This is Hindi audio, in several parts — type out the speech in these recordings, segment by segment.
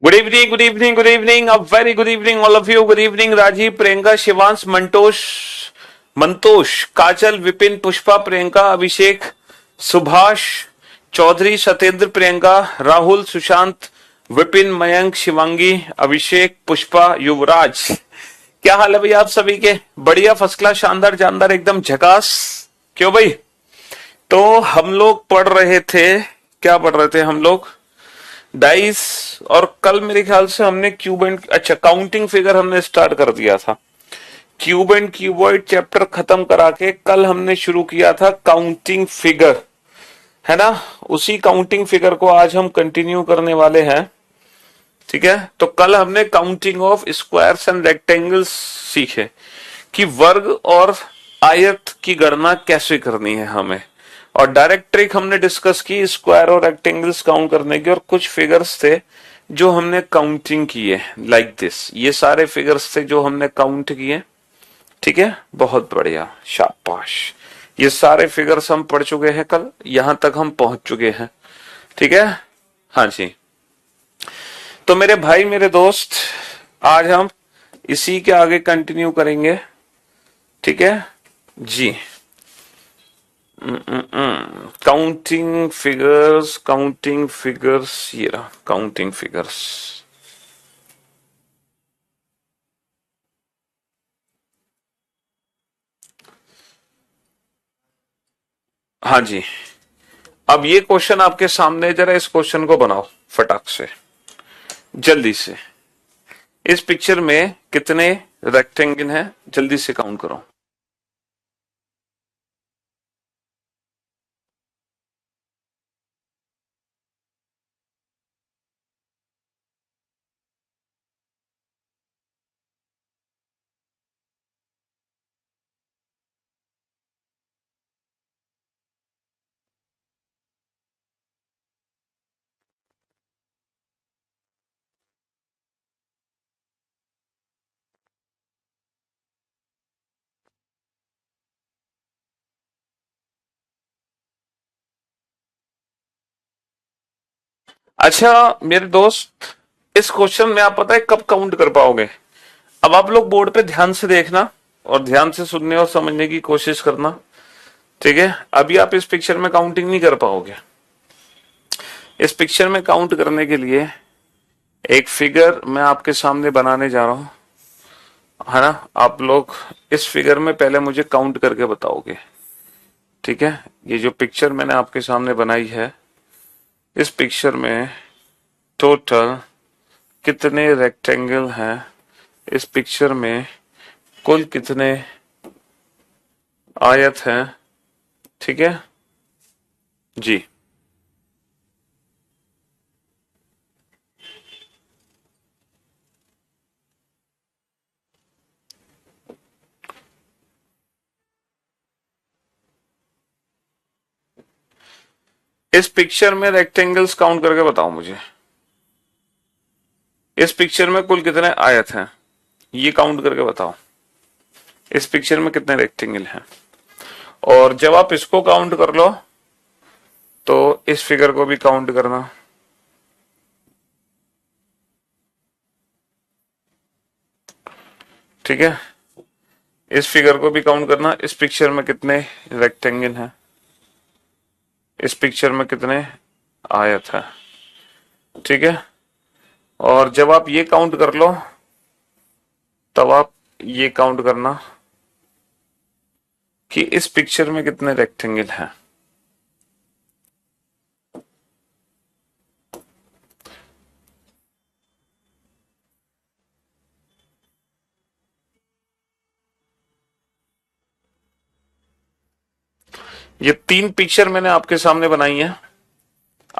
Good evening, good evening, good evening, a very good evening all of you. Good evening Rajiv, Priyanka, Shivansh, Mantosh, Kajal, Vipin, Pushpa, Priyanka, Abhishek, Subhash, Chaudhary, Satyendra, Priyanka, Rahul, Sushant, Vipin, Mayank, Shivangi, Abhishek, Pushpa, Yuvraj. क्या हाल है भाई आप सभी के? बढ़िया, फर्स्ट क्लास, शानदार, जानदार, एकदम झकास। क्यों भाई? तो हम लोग पढ़ रहे थे, क्या पढ़ रहे थे हम लोग? डाइस। और कल मेरे ख्याल से हमने क्यूब एंड अच्छा काउंटिंग फिगर हमने स्टार्ट कर दिया था। क्यूब एंड क्यूबॉइड चैप्टर खत्म करा के कल हमने शुरू किया था काउंटिंग फिगर, है ना? उसी काउंटिंग फिगर को आज हम कंटिन्यू करने वाले हैं। ठीक है, तो कल हमने counting of squares and rectangles सीखे कि वर्ग और आयत की गणना कैसे करनी है हमें। और डायरेक्ट ट्रिक हमने डिस्कस की स्क्वायर और रेक्टेंगल्स काउंट करने की, और कुछ फिगर्स थे जो हमने काउंटिंग किए लाइक दिस। ये सारे फिगर्स थे जो हमने काउंट किए। ठीक है, बहुत बढ़िया, शाबाश। ये सारे फिगर्स हम पढ़ चुके हैं कल, यहां तक हम पहुंच चुके हैं। ठीक है, हाँ जी। तो मेरे भाई, मेरे दोस्त, आज हम इसी के आगे कंटिन्यू करेंगे। ठीक है जी। काउंटिंग फिगर्स, काउंटिंग फिगर्स, ये रहा काउंटिंग फिगर्स। हाँ जी। अब ये क्वेश्चन आपके सामने, जरा इस क्वेश्चन को बनाओ फटाक से, जल्दी से। इस पिक्चर में कितने रेक्टेंगल हैं? जल्दी से काउंट करो। अच्छा मेरे दोस्त, इस क्वेश्चन में आप पता है कब काउंट कर पाओगे? अब आप लोग बोर्ड पे ध्यान से देखना और ध्यान से सुनने और समझने की कोशिश करना। ठीक है, अभी आप इस पिक्चर में काउंटिंग नहीं कर पाओगे। इस पिक्चर में काउंट करने के लिए एक फिगर मैं आपके सामने बनाने जा रहा हूं, है ना? आप लोग इस फिगर में पहले मुझे काउंट करके बताओगे। ठीक है, ये जो पिक्चर मैंने आपके सामने बनाई है, इस पिक्चर में टोटल कितने रेक्टेंगल हैं? इस पिक्चर में कुल कितने आयत हैं? ठीक है जी। इस पिक्चर में रेक्टेंगल्स काउंट करके बताओ मुझे। इस पिक्चर में कुल कितने आयत हैं, ये काउंट करके बताओ। इस पिक्चर में कितने रेक्टेंगल हैं? और जब आप इसको काउंट कर लो तो इस फिगर को भी काउंट करना। ठीक है, इस फिगर को भी काउंट करना। इस पिक्चर में कितने रेक्टेंगल हैं? इस पिक्चर में कितने आयत है? ठीक है, और जब आप ये काउंट कर लो तब आप ये काउंट करना कि इस पिक्चर में कितने रेक्टेंगल हैं। ये तीन पिक्चर मैंने आपके सामने बनाई है।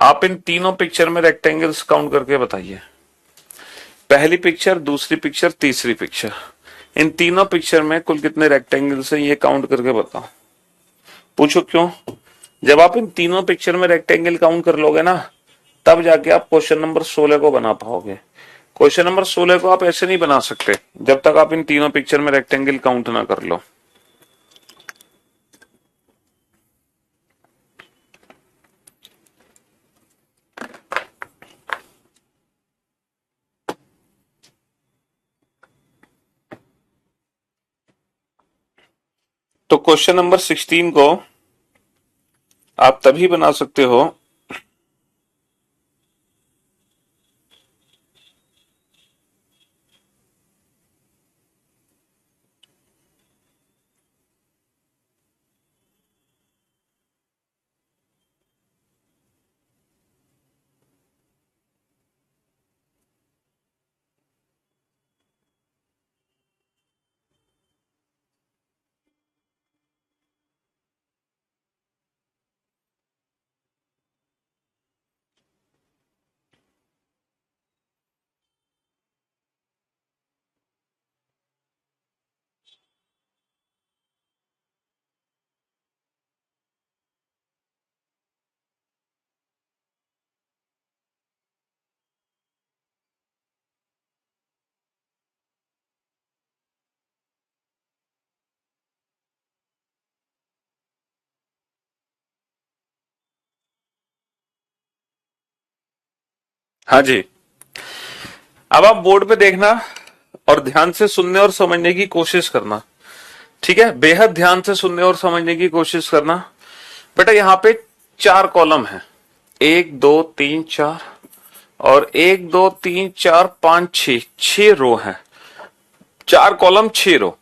आप इन तीनों पिक्चर में रेक्टेंगल्स काउंट करके बताइए। पहली पिक्चर, दूसरी पिक्चर, तीसरी पिक्चर, इन तीनों पिक्चर में कुल कितने रेक्टेंगल्स हैं ये काउंट करके बताओ। पूछो क्यों? जब आप इन तीनों पिक्चर में रेक्टेंगल काउंट कर लोगे ना, तब जाके आप क्वेश्चन नंबर 16 को बना पाओगे। क्वेश्चन नंबर 16 को आप ऐसे नहीं बना सकते जब तक आप इन तीनों पिक्चर में रेक्टेंगल काउंट ना कर लो। तो क्वेश्चन नंबर 16 को आप तभी बना सकते हो हाँ जी। अब आप बोर्ड पे देखना और ध्यान से सुनने और समझने की कोशिश करना। ठीक है, बेहद ध्यान से सुनने और समझने की कोशिश करना। बेटा यहाँ पे 4 कॉलम है, 1 2 3 4 और 1 2 3 4 5 6 रो है। 4 कॉलम 6 रो।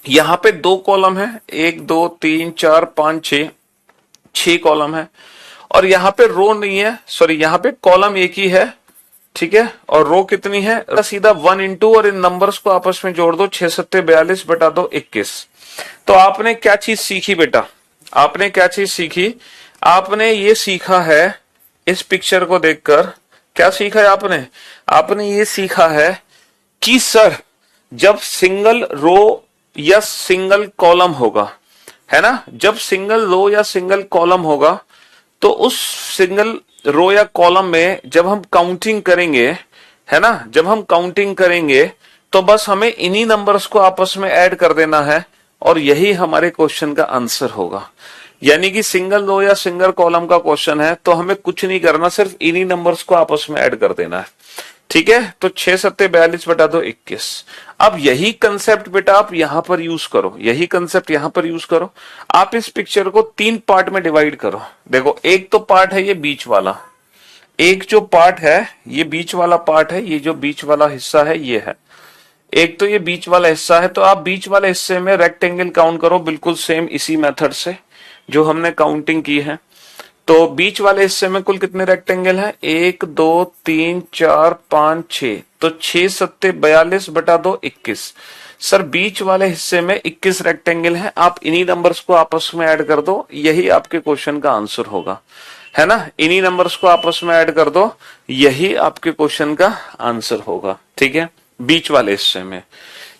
यहाँ पे 2 कॉलम है, 1 2 3 4 5 6 कॉलम है। और यहाँ पे रो नहीं है, सॉरी यहाँ पे कॉलम एक ही है। ठीक है, और रो कितनी है? सीधा 1 इंटू और इन नंबर्स को आपस में जोड़ दो, 6 सत्ते 42 बटा दो 21। तो आपने क्या चीज सीखी बेटा? आपने क्या चीज सीखी? आपने ये सीखा है, इस पिक्चर को देखकर क्या सीखा है आपने? आपने ये सीखा है कि सर जब सिंगल रो या सिंगल कॉलम होगा, है ना, जब सिंगल रो या सिंगल कॉलम होगा तो उस सिंगल रो या कॉलम में जब हम काउंटिंग करेंगे, है ना, जब हम काउंटिंग करेंगे तो बस हमें इन्हीं नंबर्स को आपस में ऐड कर देना है और यही हमारे क्वेश्चन का आंसर होगा। यानी कि सिंगल रो या सिंगल कॉलम का क्वेश्चन है तो हमें कुछ नहीं करना, सिर्फ इन्हीं नंबर्स को आपस में ऐड कर देना है। ठीक है, तो 6 सत्ते 42 बटा दो 21। अब यही कंसेप्ट बेटा आप यहां पर यूज करो, यही कंसेप्ट यहां पर यूज करो। आप इस पिक्चर को 3 पार्ट में डिवाइड करो। देखो, एक तो पार्ट है ये बीच वाला, एक जो पार्ट है ये बीच वाला पार्ट है, ये जो बीच वाला हिस्सा है ये है, एक तो ये बीच वाला हिस्सा है। तो आप बीच वाले हिस्से में रेक्टेंगल काउंट करो, बिल्कुल सेम इसी मेथड से जो हमने काउंटिंग की है। तो बीच वाले हिस्से में कुल कितने रेक्टेंगल हैं? 1 2 3 4 5 6। तो 6 सत्ते 42 बटा दो 21। सर बीच वाले हिस्से में 21 रेक्टेंगल हैं, आप इन्हीं नंबर्स को आपस में ऐड कर दो, यही आपके क्वेश्चन का आंसर होगा, है ना। इन्हीं नंबर्स को आपस में ऐड कर दो, यही आपके क्वेश्चन का आंसर होगा। ठीक है, बीच वाले हिस्से में।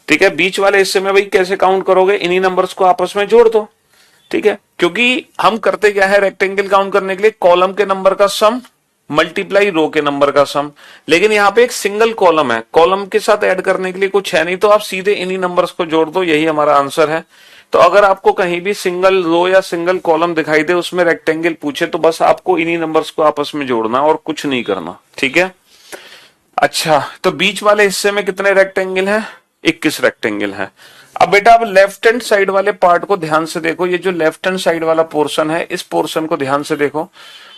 ठीक है, बीच वाले हिस्से में भाई कैसे काउंट करोगे? इन्हीं नंबर्स को आपस में जोड़ दो। ठीक है, क्योंकि हम करते क्या है रेक्टेंगल काउंट करने के लिए, कॉलम के नंबर का सम मल्टीप्लाई रो के नंबर का सम। लेकिन यहाँ पे एक सिंगल कॉलम है, कॉलम के साथ ऐड करने के लिए कुछ है नहीं, तो आप सीधे इन्हीं नंबर्स को जोड़ दो, यही हमारा आंसर है। तो अगर आपको कहीं भी सिंगल रो या सिंगल कॉलम दिखाई दे, उसमें रेक्टेंगल पूछे, तो बस आपको इन्हीं नंबर्स को आपस में जोड़ना और कुछ नहीं करना। ठीक है, अच्छा, तो बीच वाले हिस्से में कितने रेक्टेंगल हैं? 21 रेक्टेंगल हैं। अब बेटा आप लेफ्ट हैंड साइड वाले पार्ट को ध्यान से देखो, ये जो लेफ्ट हैंड साइड वाला पोर्शन है, इस पोर्शन को ध्यान से देखो,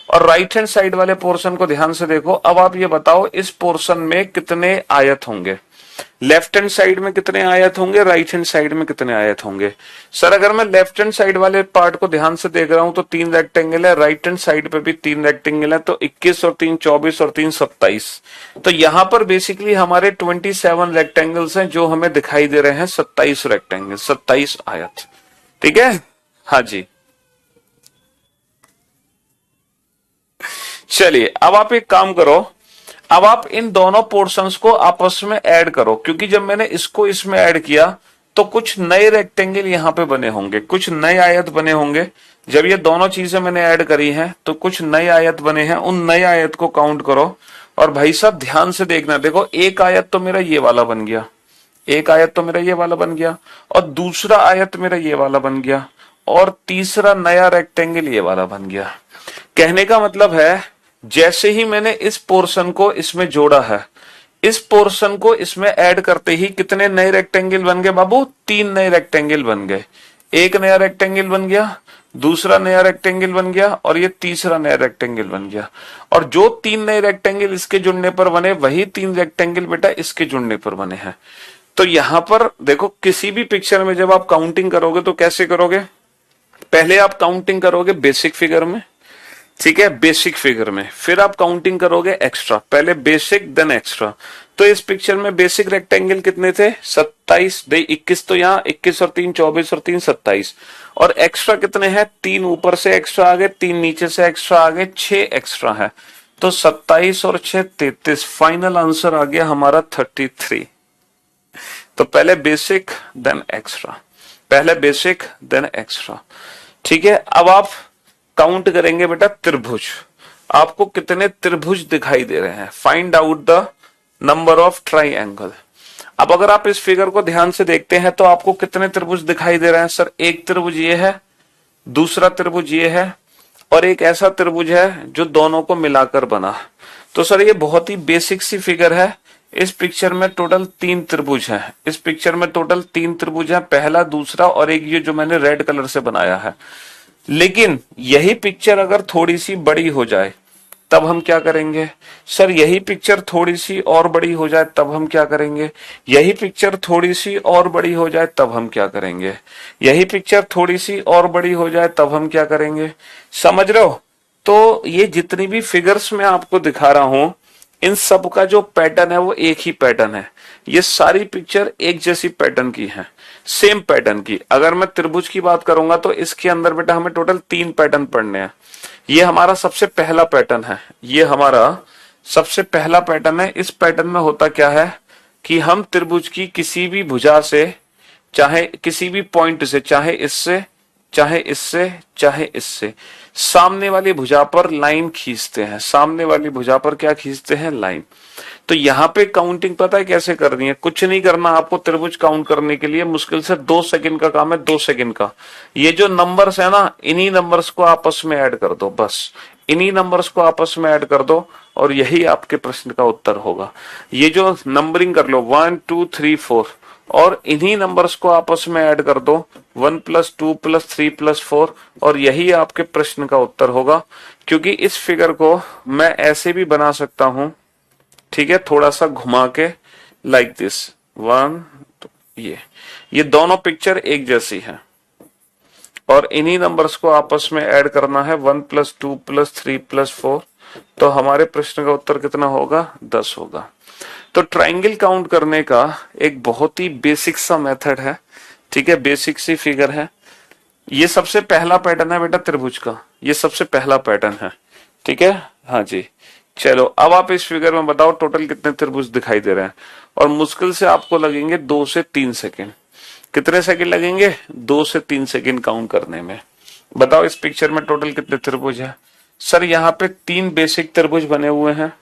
और राइट हैंड साइड वाले पोर्शन को ध्यान से देखो। अब आप ये बताओ इस पोर्शन में कितने आयत होंगे? लेफ्ट हैंड साइड में कितने आयत होंगे, राइट हैंड साइड में कितने आयत होंगे? सर अगर मैं लेफ्ट हैंड साइड वाले पार्ट को ध्यान से देख रहा हूं तो 3 रेक्टेंगल है, राइट हैंड साइड पे भी 3 रेक्टेंगल है, तो 21 और 3 24 और 3 27। तो यहां पर बेसिकली हमारे 27 रेक्टेंगल्स हैं जो हमें दिखाई दे रहे हैं, 27 रेक्टेंगल, 27 आयत। ठीक है, हाँ जी। चलिए अब आप एक काम करो, अब आप इन दोनों पोर्शंस को आपस में ऐड करो, क्योंकि जब मैंने इसको इसमें ऐड किया तो कुछ नए रेक्टेंगल यहां पे बने होंगे, कुछ नए आयत बने होंगे। जब ये दोनों चीजें मैंने ऐड करी हैं तो कुछ नए आयत बने हैं, उन नए आयत को काउंट करो। और भाई साहब ध्यान से देखना, देखो एक आयत तो मेरा ये वाला बन गया, एक आयत तो मेरा ये वाला बन गया, और दूसरा आयत मेरा ये वाला बन गया, और तीसरा नया रेक्टेंगल ये वाला बन गया। कहने का मतलब है जैसे ही मैंने इस पोर्शन को इसमें जोड़ा है, इस पोर्शन को इसमें ऐड करते ही कितने नए रेक्टेंगल बन गए बाबू? 3 नए रेक्टेंगल बन गए। एक नया रेक्टेंगल बन गया, दूसरा नया रेक्टेंगल बन गया और ये तीसरा नया रेक्टेंगल बन गया। और जो तीन नए रेक्टेंगल इसके जुड़ने पर बने वही तीन रेक्टेंगल बेटा इसके जुड़ने पर बने हैं। तो यहां पर देखो किसी भी पिक्चर में जब आप काउंटिंग करोगे तो कैसे करोगे, पहले आप काउंटिंग करोगे बेसिक फिगर में, ठीक है, बेसिक फिगर में, फिर आप काउंटिंग करोगे एक्स्ट्रा, पहले बेसिक देन एक्स्ट्रा। तो इस पिक्चर में बेसिक रेक्टेंगल कितने थे 27, 21 तो यहाँ 21 और 3 24 और 3 27, और एक्स्ट्रा कितने हैं 3 ऊपर से एक्स्ट्रा आ गए, 3 नीचे से एक्स्ट्रा आ गए, 6 एक्स्ट्रा है। तो 27 और 6 33, फाइनल आंसर आ गया हमारा 33। तो पहले बेसिक देन एक्स्ट्रा, पहले बेसिक देन एक्स्ट्रा, ठीक है। अब आप काउंट करेंगे बेटा त्रिभुज, आपको कितने त्रिभुज दिखाई दे रहे हैं, find out the number of triangle. अब अगर आप इस फिगर को ध्यान से देखते हैं तो आपको कितने त्रिभुज दिखाई दे रहे हैं, सर एक त्रिभुज ये है, दूसरा त्रिभुज ये है, और एक ऐसा त्रिभुज है जो दोनों को मिलाकर बना। तो सर ये बहुत ही बेसिक सी फिगर है। इस पिक्चर में टोटल 3 त्रिभुज हैं, इस पिक्चर में टोटल 3 त्रिभुज हैं, पहला, दूसरा और एक ये जो मैंने रेड कलर से बनाया है। लेकिन यही पिक्चर अगर थोड़ी सी बड़ी हो जाए तब हम क्या करेंगे, सर यही पिक्चर थोड़ी सी और बड़ी हो जाए तब हम क्या करेंगे, यही पिक्चर थोड़ी सी और बड़ी हो जाए तब हम क्या करेंगे, यही पिक्चर थोड़ी सी और बड़ी हो जाए तब हम क्या करेंगे, समझ रहे हो। तो ये जितनी भी फिगर्स मैं आपको दिखा रहा हूं इन सब का जो पैटर्न है वो एक ही पैटर्न है, ये सारी पिक्चर एक जैसी पैटर्न की है, सेम पैटर्न की। अगर मैं त्रिभुज की बात करूंगा तो इसके अंदर बेटा हमें टोटल 3 पैटर्न पढ़ने हैं। ये हमारा सबसे पहला पैटर्न है, ये हमारा सबसे पहला पैटर्न है। इस पैटर्न में होता क्या है कि हम त्रिभुज की किसी भी भुजा से, चाहे किसी भी पॉइंट से, चाहे इससे, चाहे इससे, चाहे इससे, सामने वाली भुजा पर लाइन खींचते हैं, सामने वाली भुजा पर क्या खींचते हैं, लाइन। तो यहाँ पे काउंटिंग पता है कैसे करनी है, कुछ नहीं करना आपको त्रिभुज काउंट करने के लिए, मुश्किल से 2 सेकंड का काम है, 2 सेकंड का। ये जो नंबर्स है ना, इन्हीं नंबर्स को आपस में ऐड कर दो, बस इन्हीं नंबर्स को आपस में ऐड कर दो और यही आपके प्रश्न का उत्तर होगा। ये जो नंबरिंग कर लो 1 2 3 4 और इन्हीं नंबर्स को आपस में ऐड कर दो 1 + 2 + 3 + 4 और यही आपके प्रश्न का उत्तर होगा। क्योंकि इस फिगर को मैं ऐसे भी बना सकता हूं, ठीक है, थोड़ा सा घुमा के, लाइक दिस 1, ये दोनों पिक्चर एक जैसी है और इन्हीं नंबर्स को आपस में ऐड करना है 1 + 2 + 3 + 4। तो हमारे प्रश्न का उत्तर कितना होगा, 10 होगा। तो ट्राइंगल काउंट करने का एक बहुत ही बेसिक सा मेथड है, ठीक है, बेसिक सी फिगर है। ये सबसे पहला पैटर्न है बेटा त्रिभुज का, ये सबसे पहला पैटर्न है, ठीक है। हाँ जी, चलो अब आप इस फिगर में बताओ टोटल कितने त्रिभुज दिखाई दे रहे हैं, और मुश्किल से आपको लगेंगे 2 से 3 सेकेंड। कितने सेकंड लगेंगे, 2 से 3 सेकंड काउंट करने में। बताओ इस पिक्चर में टोटल कितने त्रिभुज है। सर यहाँ पे 3 बेसिक त्रिभुज बने हुए हैं,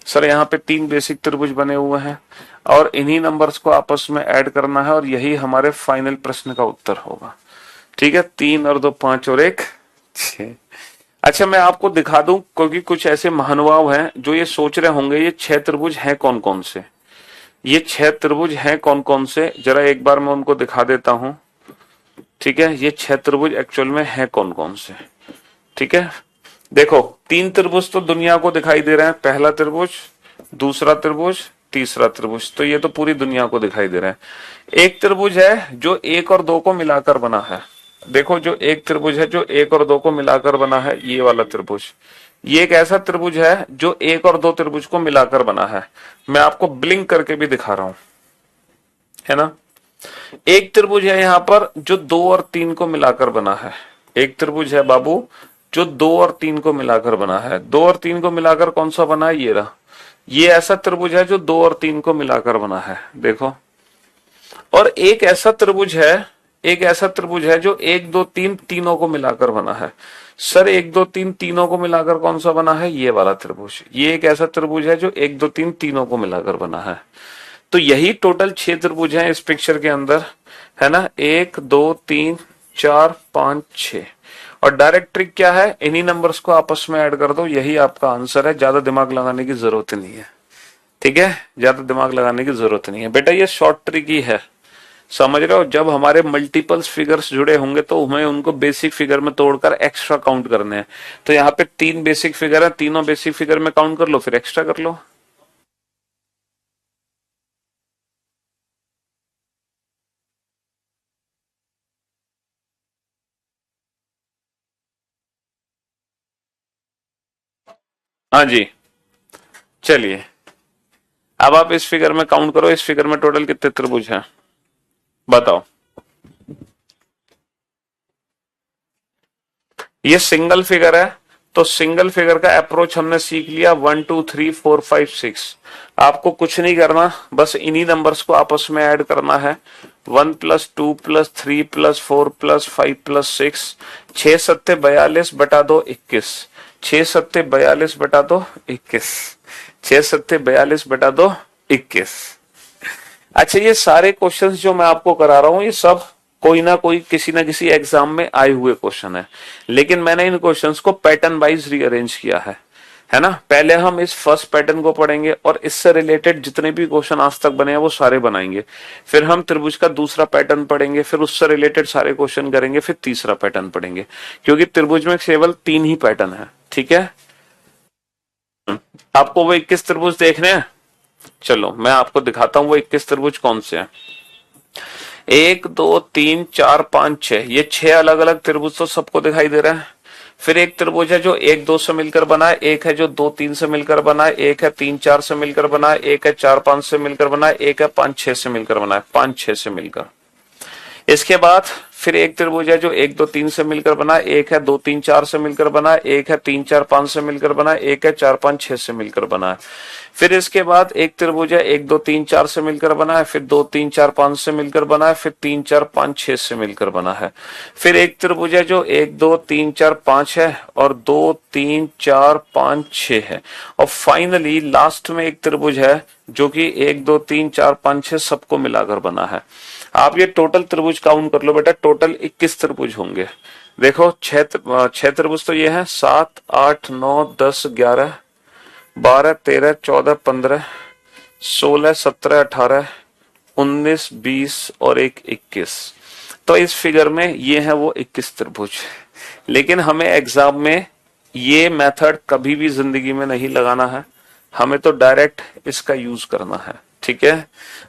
सर यहाँ पे 3 बेसिक त्रिभुज बने हुए हैं और इन्हीं नंबर्स को आपस में ऐड करना है और यही हमारे फाइनल प्रश्न का उत्तर होगा, ठीक है। 3 और 2 5 और 1 6। अच्छा मैं आपको दिखा दूं, क्योंकि कुछ ऐसे महानुभाव हैं जो ये सोच रहे होंगे ये 6 त्रिभुज हैं कौन कौन से, ये 6 त्रिभुज हैं कौन कौन से, जरा एक बार मैं उनको दिखा देता हूं, ठीक है। ये 6 त्रिभुज एक्चुअल में हैं कौन कौन से, ठीक है। देखो 3 त्रिभुज तो दुनिया को दिखाई दे रहे हैं, पहला त्रिभुज, दूसरा त्रिभुज, तीसरा त्रिभुज, तो ये तो पूरी दुनिया को दिखाई दे रहे हैं। एक त्रिभुज है जो 1 और 2 को मिलाकर बना है, देखो जो एक त्रिभुज है जो 1 और 2 को मिलाकर बना है, ये वाला त्रिभुज। ये एक ऐसा त्रिभुज है जो 1 और 2 त्रिभुज को मिलाकर बना है। मैं आपको ब्लिंक करके भी दिखा रहा हूं, है ना। एक त्रिभुज है यहाँ पर जो 2 और 3 को मिलाकर बना है, एक त्रिभुज है बाबू जो 2 और 3 को मिलाकर बना है। 2 और 3 को मिलाकर कौन सा बना है, ये रहा। ये ऐसा त्रिभुज है जो 2 और 3 को मिलाकर बना है, देखो। और एक ऐसा त्रिभुज है, एक ऐसा त्रिभुज है जो 1 2 3 तीनों को मिलाकर बना है। सर 1 2 3 तीनों को मिलाकर कौन सा बना है, ये वाला त्रिभुज। ये एक ऐसा त्रिभुज है जो 1 2 3 तीनों को मिलाकर बना है। तो यही टोटल 6 त्रिभुज हैं इस पिक्चर के अंदर, है ना। 1 2 3 4 5 6। और डायरेक्ट ट्रिक क्या है, इन्हीं नंबर्स को आपस में ऐड कर दो, यही आपका आंसर है। ज्यादा दिमाग लगाने की जरूरत नहीं है, ठीक है, ज्यादा दिमाग लगाने की जरूरत नहीं है बेटा, ये शॉर्ट ट्रिक ही है, समझ रहे हो? जब हमारे मल्टीपल्स फिगर्स जुड़े होंगे तो हमें उनको बेसिक फिगर में तोड़कर एक्स्ट्रा काउंट करने हैं। तो यहाँ पे 3 बेसिक फिगर है, तीनों बेसिक फिगर में काउंट कर लो, फिर एक्स्ट्रा कर लो। हाँ जी, चलिए अब आप इस फिगर में काउंट करो, इस फिगर में टोटल कितने त्रिभुज हैं बताओ। ये सिंगल फिगर है, तो सिंगल फिगर का अप्रोच हमने सीख लिया, 1 2 3 4 5 6। आपको कुछ नहीं करना, बस इन्हीं नंबर्स को आपस में ऐड करना है। 1 + 2 + 3 + 4 + 5 + 6, 6 सत्ते 42 बटा 2 21, 6 सत्ते 42 बटा 2 21, 6 सत्ते 42 बटा 2 21। अच्छा, ये सारे क्वेश्चंस जो मैं आपको करा रहा हूं ये सब कोई ना कोई किसी ना किसी एग्जाम में आए हुए क्वेश्चन है, लेकिन मैंने इन क्वेश्चंस को पैटर्न वाइज रीअरेंज किया है ना। पहले हम इस फर्स्ट पैटर्न को पढ़ेंगे और इससे रिलेटेड जितने भी क्वेश्चन आज तक बने हैं वो सारे बनाएंगे। फिर हम त्रिभुज का दूसरा पैटर्न पढ़ेंगे, फिर उससे रिलेटेड सारे क्वेश्चन करेंगे, फिर तीसरा पैटर्न पढ़ेंगे, क्योंकि त्रिभुज में केवल 3 ही पैटर्न है। ठीक है, आपको वो 21 त्रिभुज देखने हैं? चलो मैं आपको दिखाता हूं वो 21 त्रिभुज कौन से हैं। 1 2 3 4 5 6, ये 6 अलग अलग त्रिभुज तो सबको दिखाई दे रहा है। फिर एक त्रिभुज है जो 1 2 से मिलकर बना है, एक है जो 2 3 से मिलकर बना है, एक है 3 4 से मिलकर बना है, एक है 4 5 से मिलकर बना है, एक है 5 6 से मिलकर बना है, 5 6 से मिलकर। इसके बाद फिर एक त्रिभुज है जो 1 2 3 से मिलकर बना है, एक है 2 3 4 से मिलकर बना है, एक है 3 4 5 से मिलकर बना है, एक है 4 5 6 से मिलकर बना है। फिर इसके बाद एक त्रिभुज है 1 2 3 4 से मिलकर बना है, फिर 2 3 4 5 से मिलकर बना है, फिर 3 4 5 6 से मिलकर बना है। फिर एक त्रिभुज है जो 1 2 3 4 5 है और 2 3 4 5 6 है। और फाइनली लास्ट में एक त्रिभुज है जो कि 1 2 3 4 5 6 सबको मिलाकर बना है। आप ये टोटल त्रिभुज काउंट कर लो बेटा, टोटल 21 त्रिभुज होंगे। देखो 6 त्रिभुज तो ये है, 7 8 9 10 11 12 13 14 15 16 17 18 19 20 और एक 21। तो इस फिगर में ये है वो 21 त्रिभुज। लेकिन हमें एग्जाम में ये मेथड कभी भी जिंदगी में नहीं लगाना है, हमें तो डायरेक्ट इसका यूज करना है। ठीक है,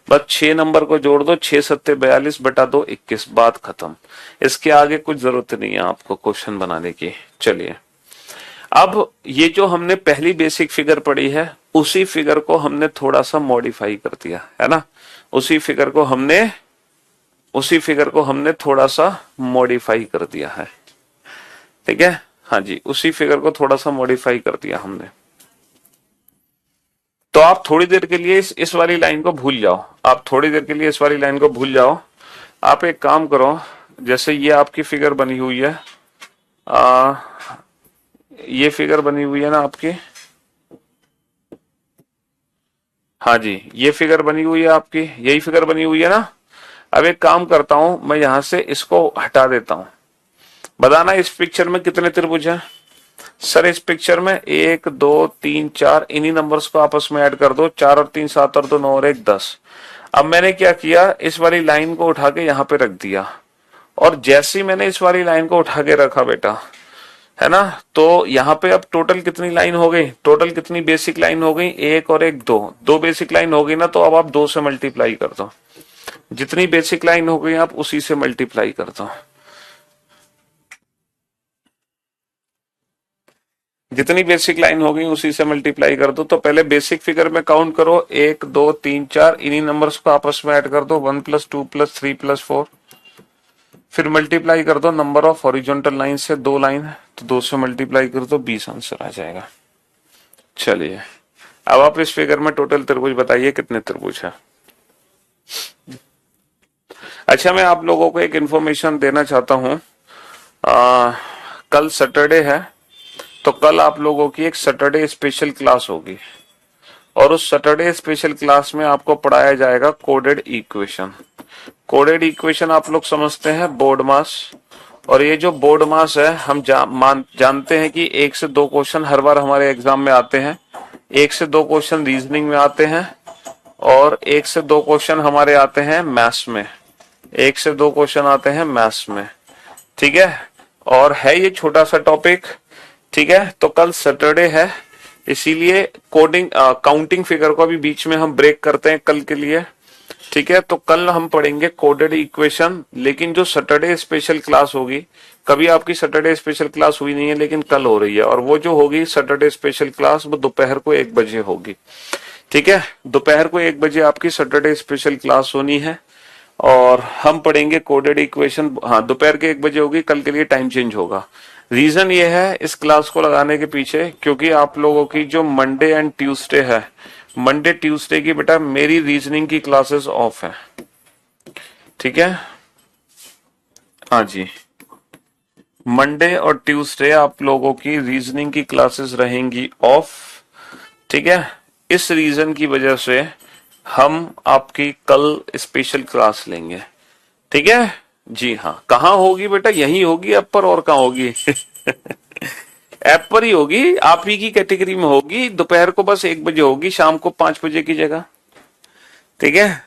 बस 6 नंबर को जोड़ दो, 6 सत्ते 42 बटा 2 21, बात खत्म। इसके आगे कुछ जरूरत नहीं है आपको क्वेश्चन बनाने की। चलिए अब ये जो हमने पहली बेसिक फिगर पढ़ी है उसी फिगर को हमने थोड़ा सा मॉडिफाई कर दिया है ना, उसी फिगर को हमने थोड़ा सा मॉडिफाई कर दिया है। ठीक है, हाँ जी, उसी फिगर को थोड़ा सा मॉडिफाई कर दिया हमने। तो आप थोड़ी देर के लिए इस वाली लाइन को भूल जाओ, आप थोड़ी देर के लिए इस वाली लाइन को भूल जाओ। आप एक काम करो, जैसे ये आपकी फिगर बनी हुई है, ये फिगर बनी हुई है ना आपकी, हाँ जी ये फिगर बनी हुई है आपकी, यही फिगर बनी हुई है ना। अब एक काम करता हूं, मैं यहां से इसको हटा देता हूं। बताना इस पिक्चर में कितने त्रिभुज हैं? सर इस पिक्चर में 1 2 3 4, इन्हीं नंबर्स को आपस में ऐड कर दो, 4 और 3 7 और 2 9 और 1 10। अब मैंने क्या किया, इस वाली लाइन को उठा के यहाँ पे रख दिया, और जैसे ही मैंने इस वाली लाइन को उठा के रखा बेटा, है ना, तो यहाँ पे अब टोटल कितनी लाइन हो गई, टोटल कितनी बेसिक लाइन हो गई, 1 और 1 2, 2 बेसिक लाइन हो गई ना। तो अब आप 2 से मल्टीप्लाई कर दो, जितनी बेसिक लाइन हो गई आप उसी से मल्टीप्लाई कर दो, जितनी बेसिक लाइन हो गई उसी से मल्टीप्लाई कर दो। तो पहले बेसिक फिगर में काउंट करो, 1 2 3 4, इन्हीं नंबर्स को आपस में ऐड कर दो, 1 + 2 + 3 + 4, फिर मल्टीप्लाई कर दो नंबर ऑफ हॉरिजॉन्टल लाइन से, 2 लाइन है तो 2 से मल्टीप्लाई कर दो, 20 आंसर आ जाएगा। चलिए अब आप इस फिगर में टोटल त्रिभुज बताइए कितने त्रिभुज है। अच्छा मैं आप लोगों को एक इंफॉर्मेशन देना चाहता हूं, कल सैटरडे है, तो कल आप लोगों की एक सैटरडे स्पेशल क्लास होगी, और उस सैटरडे स्पेशल क्लास में आपको पढ़ाया जाएगा कोडेड इक्वेशन। कोडेड इक्वेशन आप लोग समझते हैं बोर्ड मास, और ये जो बोर्ड मास है हम जानते हैं कि 1 से 2 क्वेश्चन हर बार हमारे एग्जाम में आते हैं, 1 से 2 क्वेश्चन रीजनिंग में आते हैं, और 1 से 2 क्वेश्चन हमारे आते हैं मैथ्स में। 1 से 2 क्वेश्चन आते हैं मैथ्स में, ठीक है। और है ये छोटा सा टॉपिक, ठीक है। तो कल सैटरडे है, इसीलिए कोडिंग काउंटिंग फिगर को अभी बीच में हम ब्रेक करते हैं कल के लिए, ठीक है। तो कल हम पढ़ेंगे कोडेड इक्वेशन, लेकिन जो सैटरडे स्पेशल क्लास होगी, कभी आपकी सैटरडे स्पेशल क्लास हुई नहीं है लेकिन कल हो रही है, और वो जो होगी सैटरडे स्पेशल क्लास वो दोपहर को 1 बजे होगी, ठीक है। दोपहर को 1 बजे आपकी सैटरडे स्पेशल क्लास होनी है और हम पढ़ेंगे कोडेड इक्वेशन। हाँ, दोपहर के 1 बजे होगी, कल के लिए टाइम चेंज होगा। रीजन ये है इस क्लास को लगाने के पीछे, क्योंकि आप लोगों की जो मंडे एंड ट्यूसडे है, मंडे ट्यूसडे की बेटा मेरी रीजनिंग की क्लासेस ऑफ है, ठीक है। हाँ जी, मंडे और ट्यूसडे आप लोगों की रीजनिंग की क्लासेस रहेंगी ऑफ, ठीक है। इस रीजन की वजह से हम आपकी कल स्पेशल क्लास लेंगे, ठीक है जी। हाँ, कहाँ होगी बेटा? यही होगी ऐप पर, और कहाँ होगी? ऐप पर ही होगी, आप ही की कैटेगरी में होगी। दोपहर को बस 1 बजे होगी, शाम को 5 बजे की जगह, ठीक है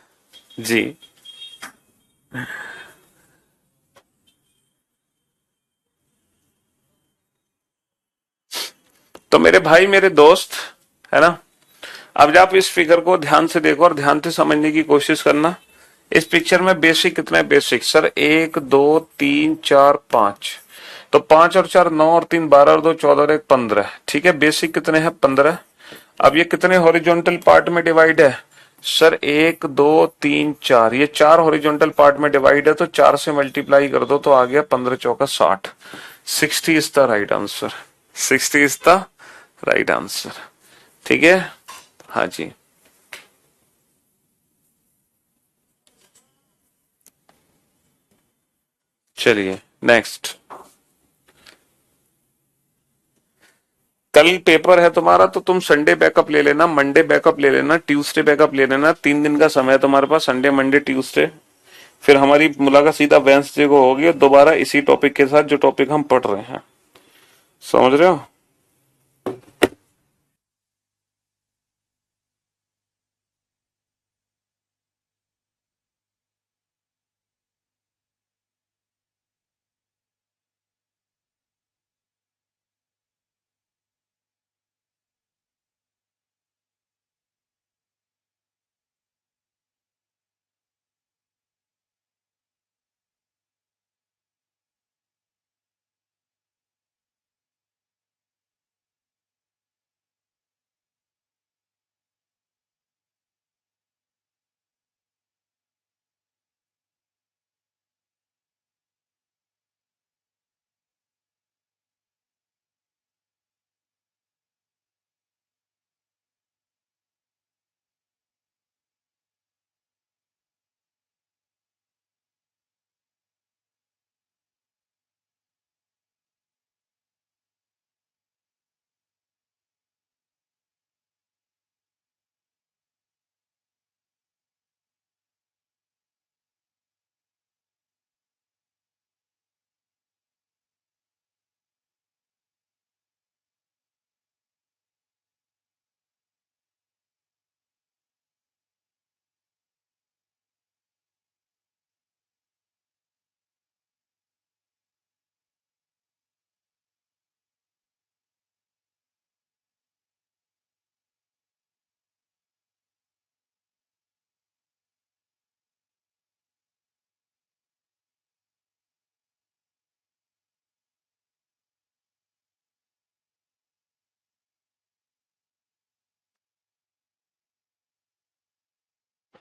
जी। तो मेरे भाई, मेरे दोस्त, है ना, अब आप इस फिगर को ध्यान से देखो और ध्यान से समझने की कोशिश करना। इस पिक्चर में बेसिक कितना है? बेसिक सर 1 2 3 4 5, तो 5 और 4 9 और 3 12 और 2 14 और 1 15, ठीक है। बेसिक कितने हैं? 15। अब ये कितने हॉरिजॉन्टल पार्ट में डिवाइड है? सर 1 2 3 4, ये 4 हॉरिजॉन्टल पार्ट में डिवाइड है, तो 4 से मल्टीप्लाई कर दो तो आ गया 15 चौका 60। 60 is the right answer, 60 is the right answer, ठीक है। हाँ जी, चलिए नेक्स्ट। कल पेपर है तुम्हारा, तो तुम संडे बैकअप ले लेना, मंडे बैकअप ले लेना, ट्यूसडे बैकअप ले लेना। 3 दिन का समय है तुम्हारे पास, संडे मंडे ट्यूसडे। फिर हमारी मुलाकात सीधा वेडनेसडे को होगी और दोबारा इसी टॉपिक के साथ जो टॉपिक हम पढ़ रहे हैं, समझ रहे हो?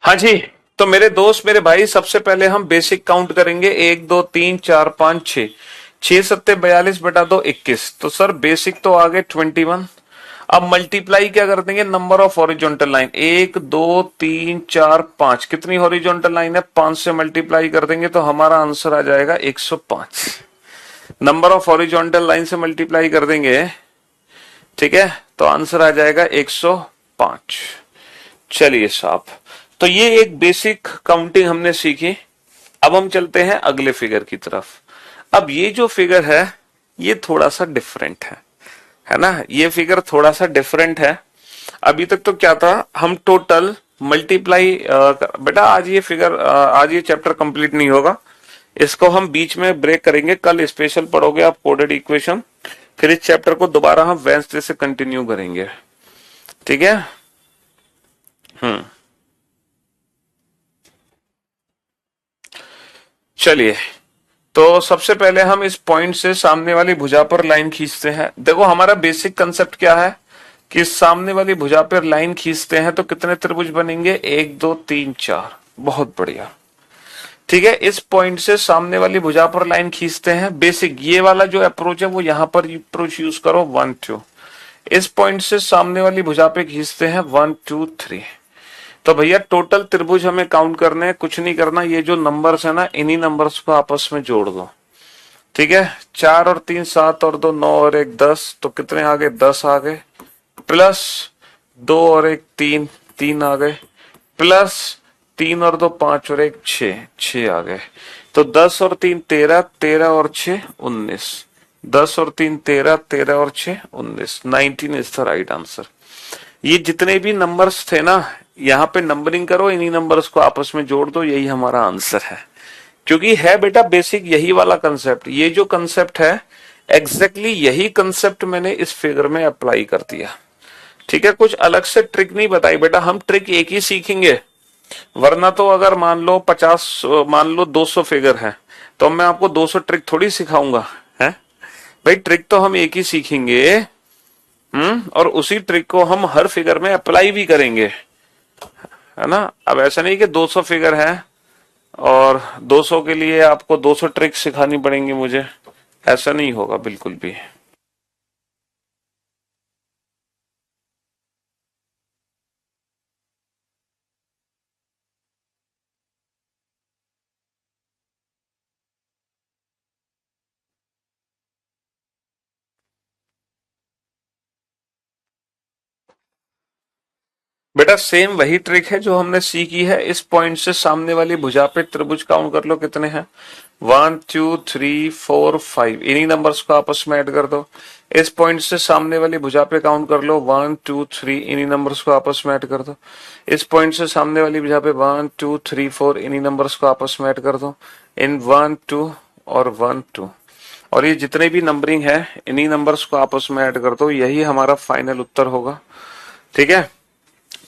हाँ जी, तो मेरे दोस्त, मेरे भाई, सबसे पहले हम बेसिक काउंट करेंगे। 1 2 3 4 5 6, 6 सत्ते 42 बटा 2 21। तो सर बेसिक तो आ गए 21। अब मल्टीप्लाई क्या कर देंगे? नंबर ऑफ हॉरिजॉन्टल लाइन, 1 2 3 4 5, कितनी हॉरिजॉन्टल लाइन है? 5 से मल्टीप्लाई कर देंगे तो हमारा आंसर आ जाएगा 105। नंबर ऑफ हॉरिजॉन्टल लाइन से मल्टीप्लाई कर देंगे, ठीक है, तो आंसर आ जाएगा 105। चलिए साहब, तो ये एक बेसिक काउंटिंग हमने सीखी। अब हम चलते हैं अगले फिगर की तरफ। अब ये जो फिगर है ये थोड़ा सा डिफरेंट है ना? ये फिगर थोड़ा सा डिफरेंट है। अभी तक तो क्या था, हम टोटल मल्टीप्लाई बेटा आज ये फिगर आज ये चैप्टर कंप्लीट नहीं होगा, इसको हम बीच में ब्रेक करेंगे, कल स्पेशल पढ़ोगे आप कोडेड इक्वेशन, फिर इस चैप्टर को दोबारा हम वेडनेसडे से कंटिन्यू करेंगे, ठीक है। चलिए, तो सबसे पहले हम इस पॉइंट से सामने वाली भुजा पर लाइन खींचते हैं। देखो हमारा बेसिक कंसेप्ट क्या है कि सामने वाली भुजा पर लाइन खींचते हैं तो कितने त्रिभुज बनेंगे, 1 2 3 4। बहुत बढ़िया, ठीक है। इस पॉइंट से सामने वाली भुजा पर लाइन खींचते हैं, बेसिक ये वाला जो अप्रोच है वो यहां पर अप्रोच यूज करो, 1 2। इस पॉइंट से सामने वाली भुजा पे खींचते हैं 1 2 3। तो भैया टोटल त्रिभुज हमें काउंट करने हैं, कुछ नहीं करना, ये जो नंबर्स है ना इन्हीं नंबर्स को आपस में जोड़ दो, ठीक है। 4 और 3 7 और 2 9 और 1 10, तो कितने आ गए, 10 आ गए, प्लस 2 और 1 3 3 आ गए, प्लस 3 और 2 5 और 1 6 6 आ गए। तो 10 और 3 13 13 और 6 19, 10 और 3 13 13 और 6 19, 19 इज द राइट आंसर। ये जितने भी नंबर्स थे ना यहाँ पे नंबरिंग करो, इन्हीं नंबर्स को आपस में जोड़ दो, यही हमारा आंसर है। क्योंकि है बेटा बेसिक यही वाला कंसेप्ट, ये जो कंसेप्ट है एग्जैक्टली यही कंसेप्ट मैंने इस फिगर में अप्लाई कर दिया, ठीक है। कुछ अलग से ट्रिक नहीं बताई बेटा, हम ट्रिक एक ही सीखेंगे, वरना तो अगर मान लो 50 मान लो 200 फिगर है तो मैं आपको 200 ट्रिक थोड़ी सिखाऊंगा, है भाई। ट्रिक तो हम एक ही सीखेंगे, और उसी ट्रिक को हम हर फिगर में अप्लाई भी करेंगे, है ना। अब ऐसा नहीं कि 200 फिगर है और 200 के लिए आपको 200 ट्रिक सिखानी पड़ेंगी मुझे, ऐसा नहीं होगा बिल्कुल भी। बेटा सेम वही ट्रिक है जो हमने सीखी है। इस पॉइंट से सामने वाली भुजा पे त्रिभुज काउंट कर लो कितने हैं, 1 2 3 4 5, इन्हीं नंबर्स को आपस में ऐड कर दो। इस पॉइंट से सामने वाली भुजा पे काउंट कर लो 1 2 3, इन्हीं नंबर्स को आपस में ऐड कर दो। इस पॉइंट से सामने वाली भुजा पे 1 2 3 4, इन्हीं नंबर्स को आपस में ऐड कर दो। इन 1 2 और 1 2 और ये जितने भी नंबरिंग है इन्हीं नंबर्स को आपस में ऐड कर दो, यही हमारा फाइनल उत्तर होगा, ठीक है।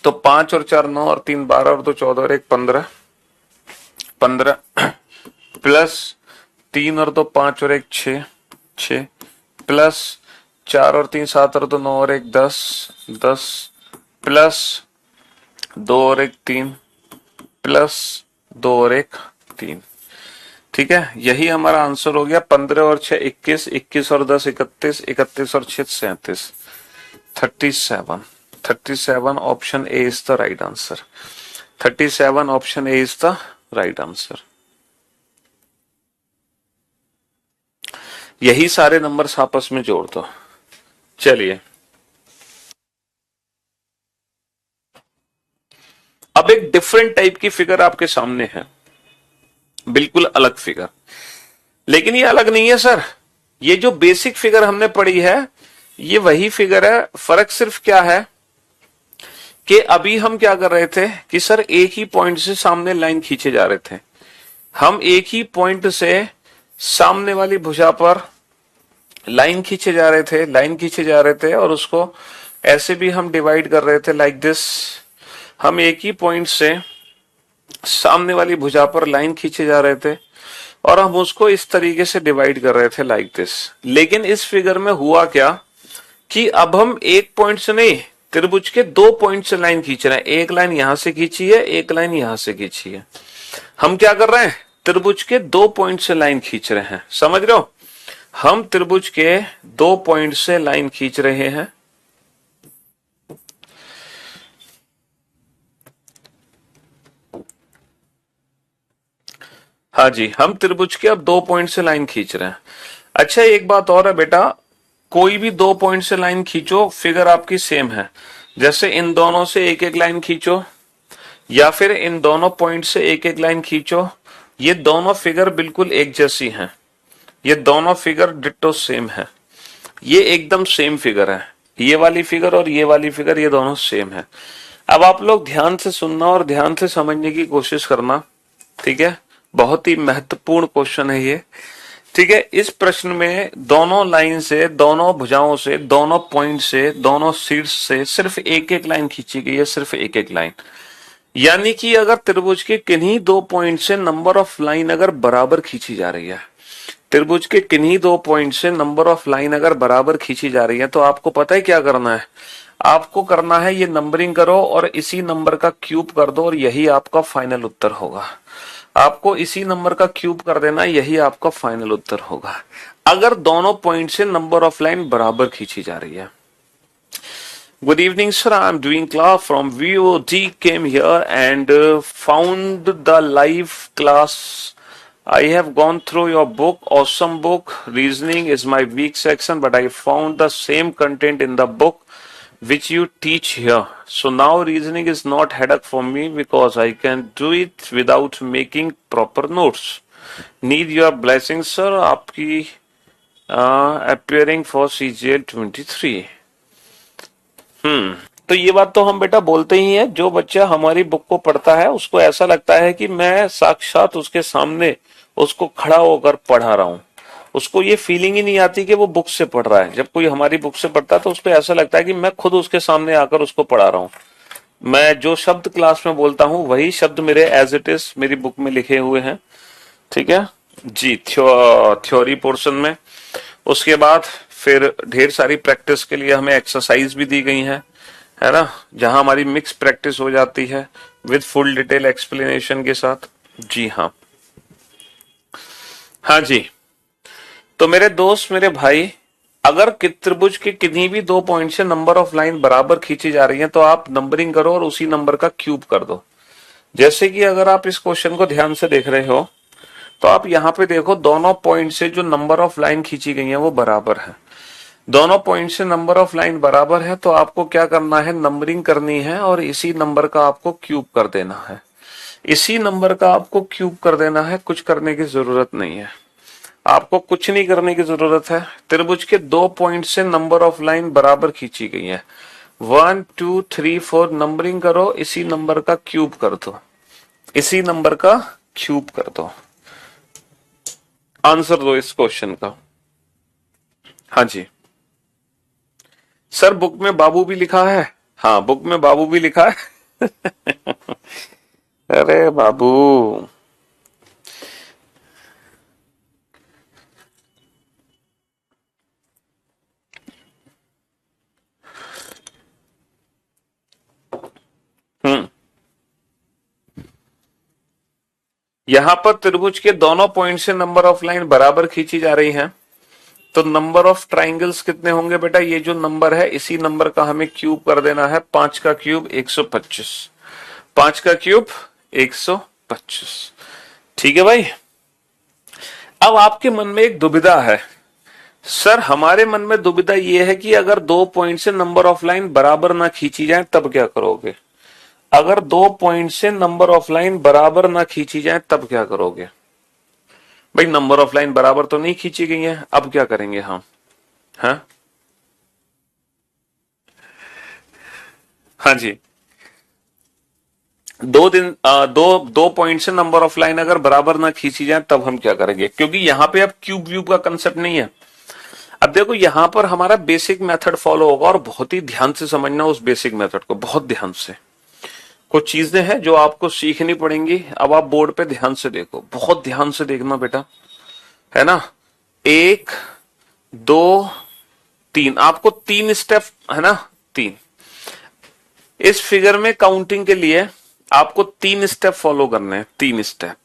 तो 5 और 4 9 और 3 12 और 2 14 और 1 15 15, प्लस 3 और 2 5 और 1 6 6, प्लस 4 और 3 7 और 2 9 और 1 10 10, प्लस 2 और 1 3, प्लस 2 और 1 3, ठीक है। यही हमारा आंसर हो गया। 15 और 6 21, 21 और 10 31, 31 और 6 37, 37 37 option A is the right answer. 37 option A is the right answer. यही सारे नंबर्स आपस में जोड़ दो। चलिए अब एक डिफरेंट टाइप की फिगर आपके सामने है, बिल्कुल अलग फिगर। लेकिन ये अलग नहीं है सर, ये जो बेसिक फिगर हमने पढ़ी है ये वही फिगर है। फर्क सिर्फ क्या है कि अभी हम क्या कर रहे थे कि सर एक ही पॉइंट से सामने लाइन खींचे जा रहे थे, हम एक ही पॉइंट से सामने वाली भुजा पर लाइन खींचे जा रहे थे, लाइन खींचे जा रहे थे और उसको ऐसे भी हम डिवाइड कर रहे थे लाइक दिस। हम एक ही पॉइंट से सामने वाली भुजा पर लाइन खींचे जा रहे थे और हम उसको इस तरीके से डिवाइड कर रहे थे लाइक दिस। लेकिन इस फिगर में हुआ क्या कि अब हम एक पॉइंट से नहीं, त्रिभुज के 2 पॉइंट से लाइन खींच रहे हैं। एक लाइन यहां से खींची है, एक लाइन यहां से खींची है। हम क्या कर रहे हैं, त्रिभुज के 2 पॉइंट से लाइन खींच रहे हैं, समझ रहे हो। हम त्रिभुज के 2 पॉइंट से लाइन खींच रहे हैं। हाँ जी, हम त्रिभुज के अब 2 पॉइंट से लाइन खींच रहे हैं। अच्छा एक बात और है बेटा, कोई भी 2 पॉइंट से लाइन खींचो फिगर आपकी सेम है। जैसे इन दोनों से एक एक लाइन खींचो या फिर इन दोनों पॉइंट से एक एक लाइन खींचो, ये दोनों फिगर बिल्कुल एक जैसी हैं। ये दोनों फिगर डिट्टो सेम है, ये एकदम सेम फिगर है। ये वाली फिगर और ये वाली फिगर ये दोनों सेम है। अब आप लोग ध्यान से सुनना और ध्यान से समझने की कोशिश करना, ठीक है। बहुत ही महत्वपूर्ण क्वेश्चन है ये, ठीक है। इस प्रश्न में दोनों लाइन से, दोनों भुजाओं से, दोनों पॉइंट से, दोनों शीर्ष से सिर्फ एक एक लाइन खींची गई है, सिर्फ एक एक लाइन। यानी कि अगर त्रिभुज के किन्हीं दो पॉइंट से नंबर ऑफ लाइन अगर बराबर खींची जा रही है, त्रिभुज के किन्हीं दो पॉइंट से नंबर ऑफ लाइन अगर बराबर खींची जा रही है, तो आपको पता है क्या करना है। आपको करना है ये नंबरिंग करो और इसी नंबर का क्यूब कर दो और यही आपका फाइनल उत्तर होगा। आपको इसी नंबर का क्यूब कर देना, यही आपका फाइनल उत्तर होगा, अगर दोनों पॉइंट से नंबर ऑफ लाइन बराबर खींची जा रही है। Good evening, sir. I'm doing class from VOD. Came here and found the live class. I have gone through your book, awesome book. Reasoning is my weak section, but I found the same content in the book which you teach here. So now reasoning is not headache for me because I can do it without making proper notes. Need your blessings, sir. आपकी appearing for CGL 23. तो ये बात तो हम बेटा बोलते ही हैं। जो बच्चा हमारी बुक को पढ़ता है उसको ऐसा लगता है कि मैं साक्षात उसके सामने उसको खड़ा होकर पढ़ा रहा हूं। उसको ये फीलिंग ही नहीं आती कि वो बुक से पढ़ रहा है। जब कोई हमारी बुक से पढ़ता है तो उसको ऐसा लगता है कि मैं खुद उसके सामने आकर उसको पढ़ा रहा हूं। मैं जो शब्द क्लास में बोलता हूं वही शब्द मेरे एज इट इज मेरी बुक में लिखे हुए हैं, ठीक है जी, थ्योरी पोर्शन में। उसके बाद फिर ढेर सारी प्रैक्टिस के लिए हमें एक्सरसाइज भी दी गई है ना, जहां हमारी मिक्स प्रैक्टिस हो जाती है विद फुल डिटेल एक्सप्लेनेशन के साथ। जी हाँ, हाँ जी। तो मेरे दोस्त, मेरे भाई, अगर त्रिभुज के किन्हीं भी दो पॉइंट से नंबर ऑफ लाइन बराबर खींची जा रही है तो आप नंबरिंग करो और उसी नंबर का क्यूब कर दो। जैसे कि अगर आप इस क्वेश्चन को ध्यान से देख रहे हो तो आप यहाँ पे देखो, दोनों पॉइंट से जो नंबर ऑफ लाइन खींची गई है वो बराबर है। दोनों पॉइंट से नंबर ऑफ लाइन बराबर है तो आपको क्या करना है, नंबरिंग करनी है और इसी नंबर का आपको क्यूब कर देना है। इसी नंबर का आपको क्यूब कर देना है, कुछ करने की जरूरत नहीं है। आपको कुछ नहीं करने की जरूरत है। त्रिभुज के दो पॉइंट से नंबर ऑफ लाइन बराबर खींची गई है, 1 2 3 4, नंबरिंग करो, इसी नंबर का क्यूब कर दो, इसी नंबर का क्यूब कर दो। आंसर दो इस क्वेश्चन का। हाँ जी सर, बुक में बाबू भी लिखा है। हाँ, बुक में बाबू भी लिखा है। अरे बाबू, यहां पर त्रिभुज के दोनों पॉइंट से नंबर ऑफ लाइन बराबर खींची जा रही हैं, तो नंबर ऑफ ट्राइंगल्स कितने होंगे बेटा, ये जो नंबर है इसी नंबर का हमें क्यूब कर देना है। 5 का क्यूब 125, 5 का क्यूब 125, ठीक है भाई। अब आपके मन में एक दुविधा है, सर हमारे मन में दुविधा यह है कि अगर दो पॉइंट से नंबर ऑफ लाइन बराबर ना खींची जाए तब क्या करोगे। अगर दो पॉइंट से नंबर ऑफ लाइन बराबर ना खींची जाए तब क्या करोगे। भाई नंबर ऑफ लाइन बराबर तो नहीं खींची गई है, अब क्या करेंगे हम। हाँ हाँ जी, दो पॉइंट से नंबर ऑफ लाइन अगर बराबर ना खींची जाए तब हम क्या करेंगे, क्योंकि यहां पे अब क्यूब व्यूब का कंसेप्ट नहीं है। अब देखो यहां पर हमारा बेसिक मेथड फॉलो होगा और बहुत ही ध्यान से समझना उस बेसिक मेथड को, बहुत ध्यान से। कुछ चीजें हैं जो आपको सीखनी पड़ेंगी। अब आप बोर्ड पे ध्यान से देखो, बहुत ध्यान से देखना बेटा, है ना। 1 2 3, आपको 3 स्टेप, है ना, 3। इस फिगर में काउंटिंग के लिए आपको 3 स्टेप फॉलो करने हैं, 3 स्टेप।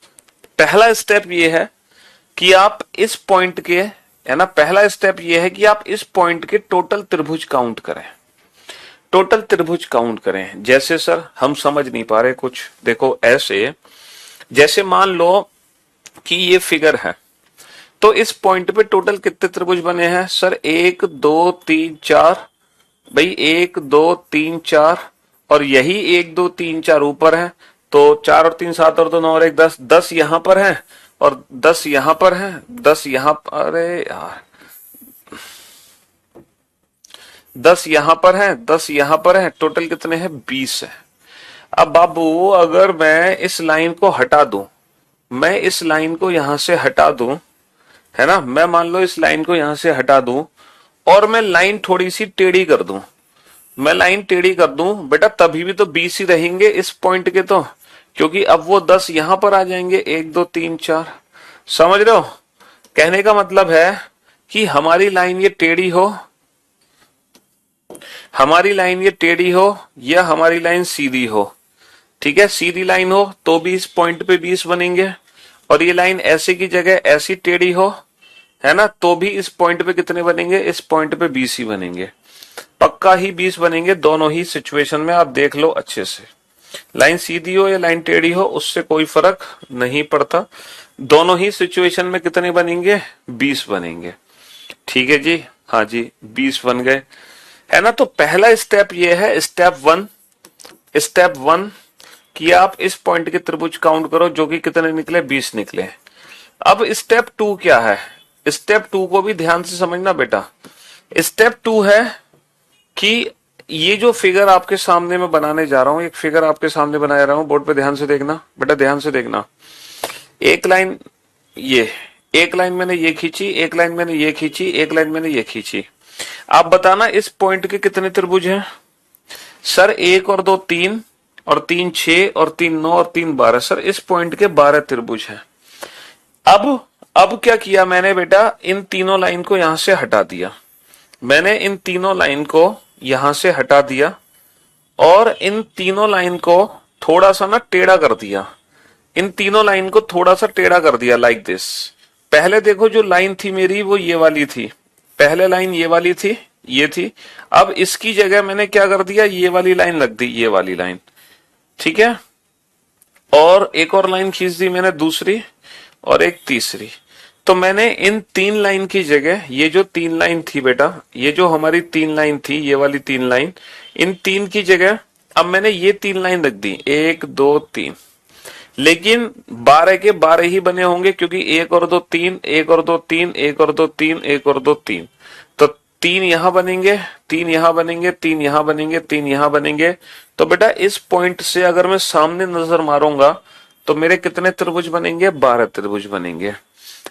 पहला स्टेप ये है कि आप इस पॉइंट के, है ना, पहला स्टेप ये है कि आप इस पॉइंट के टोटल त्रिभुज काउंट करें, टोटल त्रिभुज काउंट करें। जैसे सर हम समझ नहीं पा रहे कुछ, देखो ऐसे, जैसे मान लो कि ये फिगर है, तो इस पॉइंट पे टोटल कितने त्रिभुज बने हैं सर, 1 2 3 4। भाई 1 2 3 4 और यही 1 2 3 4 ऊपर है, तो 4 और 3 7 और 2 9 और 1 10, 10 यहां पर है और 10 यहां पर है, 10 यहां पर, अरे यार 10 यहां पर है, 10 यहां पर है, टोटल कितने हैं, 20 है। अब बाबू अगर मैं इस लाइन को हटा दूं, मैं इस लाइन को यहां से हटा दूं, है ना, मैं मान लो इस लाइन को यहां से हटा दूं और मैं लाइन थोड़ी सी टेढ़ी कर दूं, मैं लाइन टेढ़ी कर दूं बेटा, तभी भी तो 20 ही रहेंगे इस पॉइंट के तो, क्योंकि अब वो 10 यहां पर आ जाएंगे, 1 2 3 4। समझ रहे हो? कहने का मतलब है कि हमारी लाइन ये टेढ़ी हो, हमारी लाइन ये टेढ़ी हो या हमारी लाइन सीधी हो, ठीक है, सीधी लाइन हो तो भी इस पॉइंट पे 20 बनेंगे, और ये लाइन ऐसे की जगह ऐसी टेढ़ी हो, है ना, तो भी इस पॉइंट पे कितने बनेंगे, इस पॉइंट पे 20 ही बनेंगे, पक्का ही 20 बनेंगे दोनों ही सिचुएशन में। आप देख लो अच्छे से, लाइन सीधी हो या लाइन टेढ़ी हो उससे कोई फर्क नहीं पड़ता, दोनों ही सिचुएशन में कितने बनेंगे, 20 बनेंगे। ठीक है जी, हाँ जी 20 बन गए, है ना। तो पहला स्टेप ये है, स्टेप वन कि आप इस पॉइंट के त्रिभुज काउंट करो, जो कि कितने निकले, 20 निकले। अब स्टेप 2 क्या है, स्टेप 2 को भी ध्यान से समझना बेटा। स्टेप 2 है कि ये जो फिगर आपके सामने मैं बनाने जा रहा हूं, एक फिगर आपके सामने बना रहा हूं, बोर्ड पे ध्यान से देखना बेटा, ध्यान से देखना। एक लाइन ये, एक लाइन मैंने ये खींची, एक लाइन मैंने ये खींची, एक लाइन मैंने ये खींची। आप बताना इस पॉइंट के कितने त्रिभुज हैं? सर 1 और 2 3 और 3 6 और 3 9 और 3 12। सर इस पॉइंट के 12 त्रिभुज हैं। अब क्या किया मैंने बेटा, इन तीनों लाइन को यहां से हटा दिया, मैंने इन तीनों लाइन को यहां से हटा दिया और इन तीनों लाइन को थोड़ा सा ना टेढ़ा कर दिया, इन तीनों लाइन को थोड़ा सा टेढ़ा कर दिया लाइक दिस। पहले देखो जो लाइन थी मेरी वो ये वाली थी, पहले लाइन ये वाली थी, ये थी। अब इसकी जगह मैंने क्या कर दिया, ये वाली लाइन रख दी, ये वाली लाइन, ठीक है, और एक और लाइन खींच दी मैंने दूसरी और एक तीसरी। तो मैंने इन 3 लाइन की जगह, ये जो 3 लाइन थी बेटा, ये जो हमारी 3 लाइन थी, ये वाली 3 लाइन, इन 3 की जगह अब मैंने ये 3 लाइन रख दी, 1 2 3। लेकिन 12 के 12 ही बने होंगे, क्योंकि 1 और 2 3, 1 और 2 3, 1 और 2 3, 1 और 2 3। तो 3 यहां बनेंगे, 3 यहां बनेंगे, 3 यहां बनेंगे, 3 यहां बनेंगे। तो बेटा इस पॉइंट से अगर मैं सामने नजर मारूंगा तो मेरे कितने त्रिभुज बनेंगे, 12 त्रिभुज बनेंगे।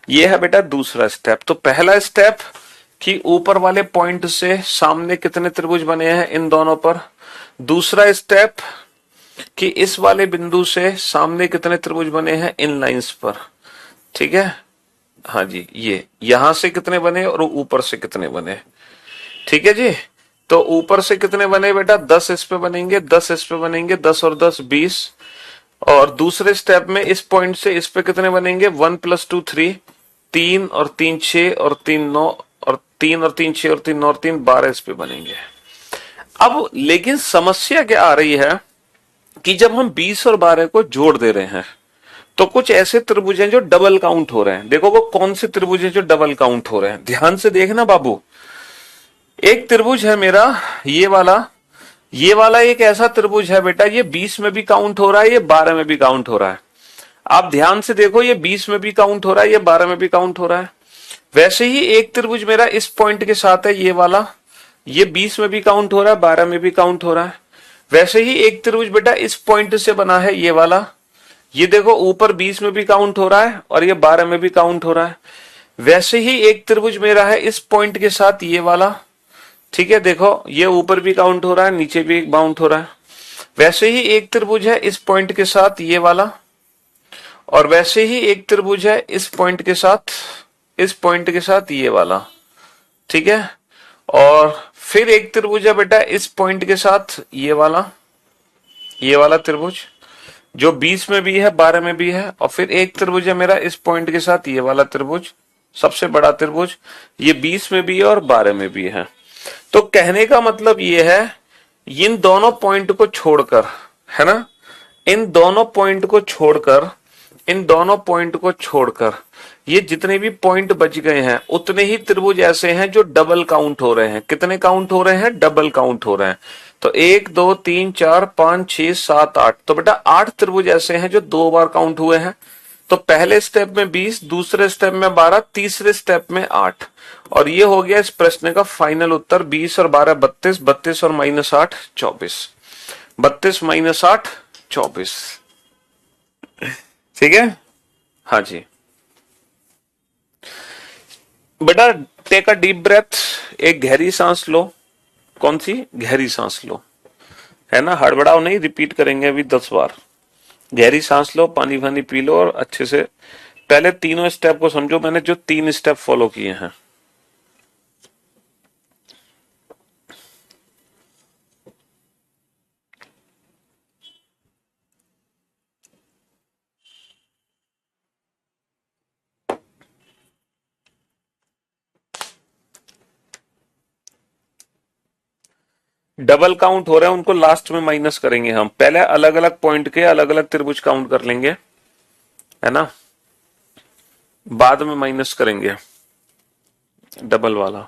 ये है बेटा दूसरा स्टेप। तो पहला स्टेप कि ऊपर वाले पॉइंट से सामने कितने त्रिभुज बने हैं इन दोनों पर। दूसरा स्टेप कि इस वाले बिंदु से सामने कितने त्रिभुज बने हैं इन लाइंस पर, ठीक है, हाँ जी, ये यहां से कितने बने और ऊपर से कितने बने, ठीक है जी। तो ऊपर से कितने बने बेटा, 10 इस पे बनेंगे, 10 इस पे बनेंगे, 10 और 10 20। और दूसरे स्टेप में इस पॉइंट से इस पे कितने बनेंगे, 1 + 2 3, 3 और 3 6 और 3 9 और 3 और 3 6 और 3 9 और 3 12 इस पे बनेंगे। अब लेकिन समस्या क्या आ रही है कि जब हम 20 और 12 को जोड़ दे रहे हैं तो कुछ ऐसे त्रिभुज हैं जो डबल काउंट हो रहे हैं। देखो वो कौन से त्रिभुज हैं जो डबल काउंट हो रहे हैं, ध्यान से देखना बाबू। एक त्रिभुज है मेरा ये वाला, ये वाला एक ऐसा त्रिभुज है बेटा, ये 20 में भी काउंट हो रहा है, ये 12 में भी काउंट हो रहा है। आप ध्यान से देखो, ये 20 में भी काउंट हो रहा है, ये 12 में भी काउंट हो रहा है। वैसे ही एक त्रिभुज मेरा इस पॉइंट के साथ है ये वाला, ये 20 में भी काउंट हो रहा है, 12 में भी काउंट हो रहा है। वैसे ही एक त्रिभुज बेटा इस पॉइंट से बना है ये वाला, ये देखो ऊपर 20 में भी काउंट हो रहा है और ये 12 में भी काउंट हो रहा है। वैसे ही एक त्रिभुज मेरा है इस पॉइंट के साथ ये वाला, ठीक है, देखो ये ऊपर भी काउंट हो रहा है, नीचे भी काउंट हो रहा है। वैसे ही एक त्रिभुज है इस पॉइंट के साथ ये वाला, और वैसे ही एक त्रिभुज है इस पॉइंट के साथ, इस पॉइंट के साथ ये वाला, ठीक है। और फिर एक त्रिभुज है बेटा इस पॉइंट के साथ ये वाला त्रिभुज जो 20 में भी है 12 में भी है। और फिर एक त्रिभुज है मेरा इस पॉइंट के साथ ये वाला त्रिभुज, सबसे बड़ा त्रिभुज, ये 20 में भी है और 12 में भी है। तो कहने का मतलब ये है, इन दोनों पॉइंट को छोड़कर, है ना, इन दोनों पॉइंट को छोड़कर, इन दोनों पॉइंट को छोड़कर ये जितने भी पॉइंट बच गए हैं उतने ही त्रिभुज ऐसे हैं जो डबल काउंट हो रहे हैं। कितने काउंट हो रहे हैं, डबल काउंट हो रहे हैं। तो 1 2 3 4 5 6 7 8, तो बेटा 8 त्रिभुज ऐसे हैं जो 2 बार काउंट हुए हैं। तो पहले स्टेप में 20, दूसरे स्टेप में 12, तीसरे स्टेप में 8। और ये हो गया इस प्रश्न का फाइनल उत्तर। 20 और 12 32, 32 और -8 24, 32 - 8 24। ठीक है, हाँ जी बेटा। टेक अ डीप ब्रेथ, एक गहरी सांस लो। कौन सी गहरी सांस लो, है ना, हड़बड़ाओ नहीं, रिपीट करेंगे अभी 10 बार। गहरी सांस लो, पानी वानी पी लो और अच्छे से पहले तीनों स्टेप को समझो। मैंने जो 3 स्टेप फॉलो किए हैं, डबल काउंट हो रहे हैं उनको लास्ट में माइनस करेंगे हम। पहले अलग अलग पॉइंट के अलग अलग त्रिभुज काउंट कर लेंगे, है ना, बाद में माइनस करेंगे डबल वाला।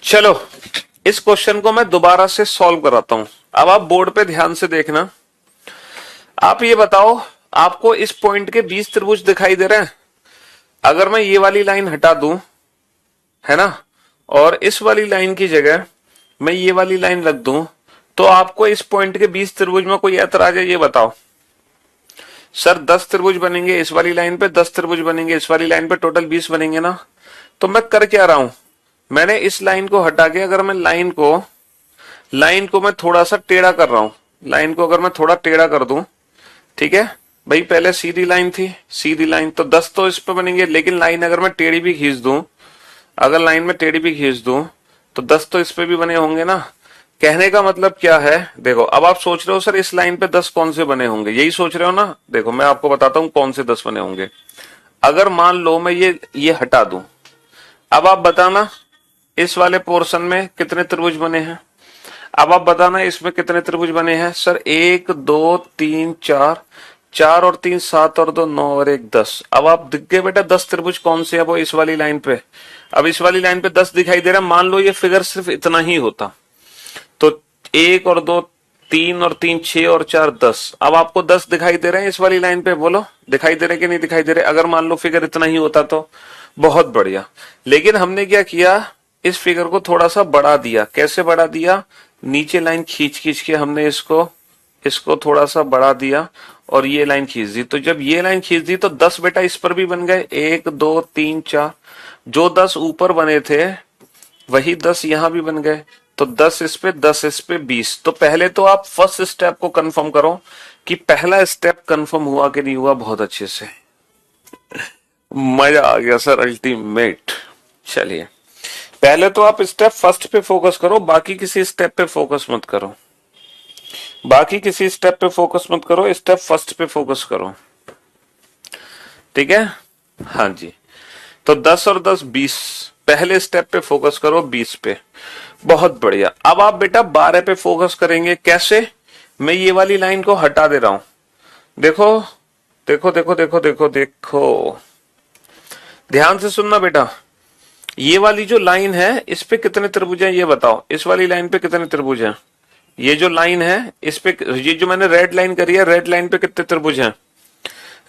चलो इस क्वेश्चन को मैं दोबारा से सॉल्व कराता हूं। अब आप बोर्ड पे ध्यान से देखना। आप ये बताओ, आपको इस पॉइंट के 20 त्रिभुज दिखाई दे रहे हैं। अगर मैं ये वाली लाइन हटा दूं, है ना, और इस वाली लाइन की जगह मैं ये वाली लाइन रख दूं, तो आपको इस पॉइंट के 20 त्रिभुज में कोई ऐतराज है? ये बताओ। सर 10 त्रिभुज बनेंगे इस वाली लाइन पे, 10 त्रिभुज बनेंगे इस वाली लाइन पे, टोटल 20 बनेंगे ना। तो मैं कर क्या रहा हूं, मैंने इस लाइन को हटा के अगर मैं लाइन को मैं थोड़ा सा टेढ़ा कर रहा हूं। लाइन को अगर मैं थोड़ा टेढ़ा कर दूं, ठीक है भाई, पहले सीधी लाइन थी, सीधी लाइन तो 10 तो इस पे बनेंगे, लेकिन लाइन अगर मैं टेढ़ी भी खींच दूं, अगर लाइन में टेढ़ी भी खींच दूं तो 10 तो इस पे भी बने होंगे ना। कहने का मतलब क्या है, देखो अब आप सोच रहे हो सर इस लाइन पे 10 कौन से बने होंगे, यही सोच रहे हो ना। देखो मैं आपको बताता हूं कौन से 10 बने होंगे। अगर मान लो मैं ये हटा दूं, अब आप बताना इस वाले पोर्शन में कितने त्रिभुज बने हैं। अब आप बताना इसमें कितने त्रिभुज बने हैं। सर 1 2 3 4, 4 और 3 7 और 2 9 और 1 10। अब आप दिख गए बेटा 10 त्रिभुज कौन से है, वो इस वाली लाइन पे। अब इस वाली लाइन पे 10 दिखाई दे रहा है। मान लो ये फिगर सिर्फ इतना ही होता तो 1 और 2 3 और 3 6 और 4 10। अब आपको 10 दिखाई दे रहे हैं इस वाली लाइन पे, बोलो दिखाई दे रहे कि नहीं दिखाई दे रहे। अगर मान लो फिगर इतना ही होता तो बहुत बढ़िया। लेकिन हमने क्या किया, इस फिगर को थोड़ा सा बढ़ा दिया। कैसे बढ़ा दिया, नीचे लाइन खींच खींच के हमने इसको थोड़ा सा बढ़ा दिया और ये लाइन खींच दी। तो जब ये लाइन खींच दी तो 10 बेटा इस पर भी बन गए, 1 2 3 4। जो 10 ऊपर बने थे वही 10 यहां भी बन गए। तो 10 इस पे 10 इस पे 20। तो पहले तो आप फर्स्ट स्टेप को कंफर्म करो कि पहला स्टेप कंफर्म हुआ कि नहीं हुआ। बहुत अच्छे से, मजा आ गया सर, अल्टीमेट। चलिए पहले तो आप स्टेप फर्स्ट पे फोकस करो, बाकी किसी स्टेप पे फोकस मत करो। बाकी किसी स्टेप पे फोकस मत करो, स्टेप फर्स्ट पे फोकस करो, ठीक है। हाँ जी, तो 10 और 10 20। पहले स्टेप पे फोकस करो 20 पे, बहुत बढ़िया। अब आप बेटा 12 पे फोकस करेंगे। कैसे, मैं ये वाली लाइन को हटा दे रहा हूं। देखो देखो देखो देखो देखो देखो, ध्यान से सुनना बेटा। ये वाली जो लाइन है इस पे कितने त्रिभुज हैं ये बताओ। इस वाली लाइन पे कितने त्रिभुज हैं। ये जो लाइन है इस पे, ये जो मैंने रेड लाइन करी है, रेड लाइन पे कितने त्रिभुज हैं।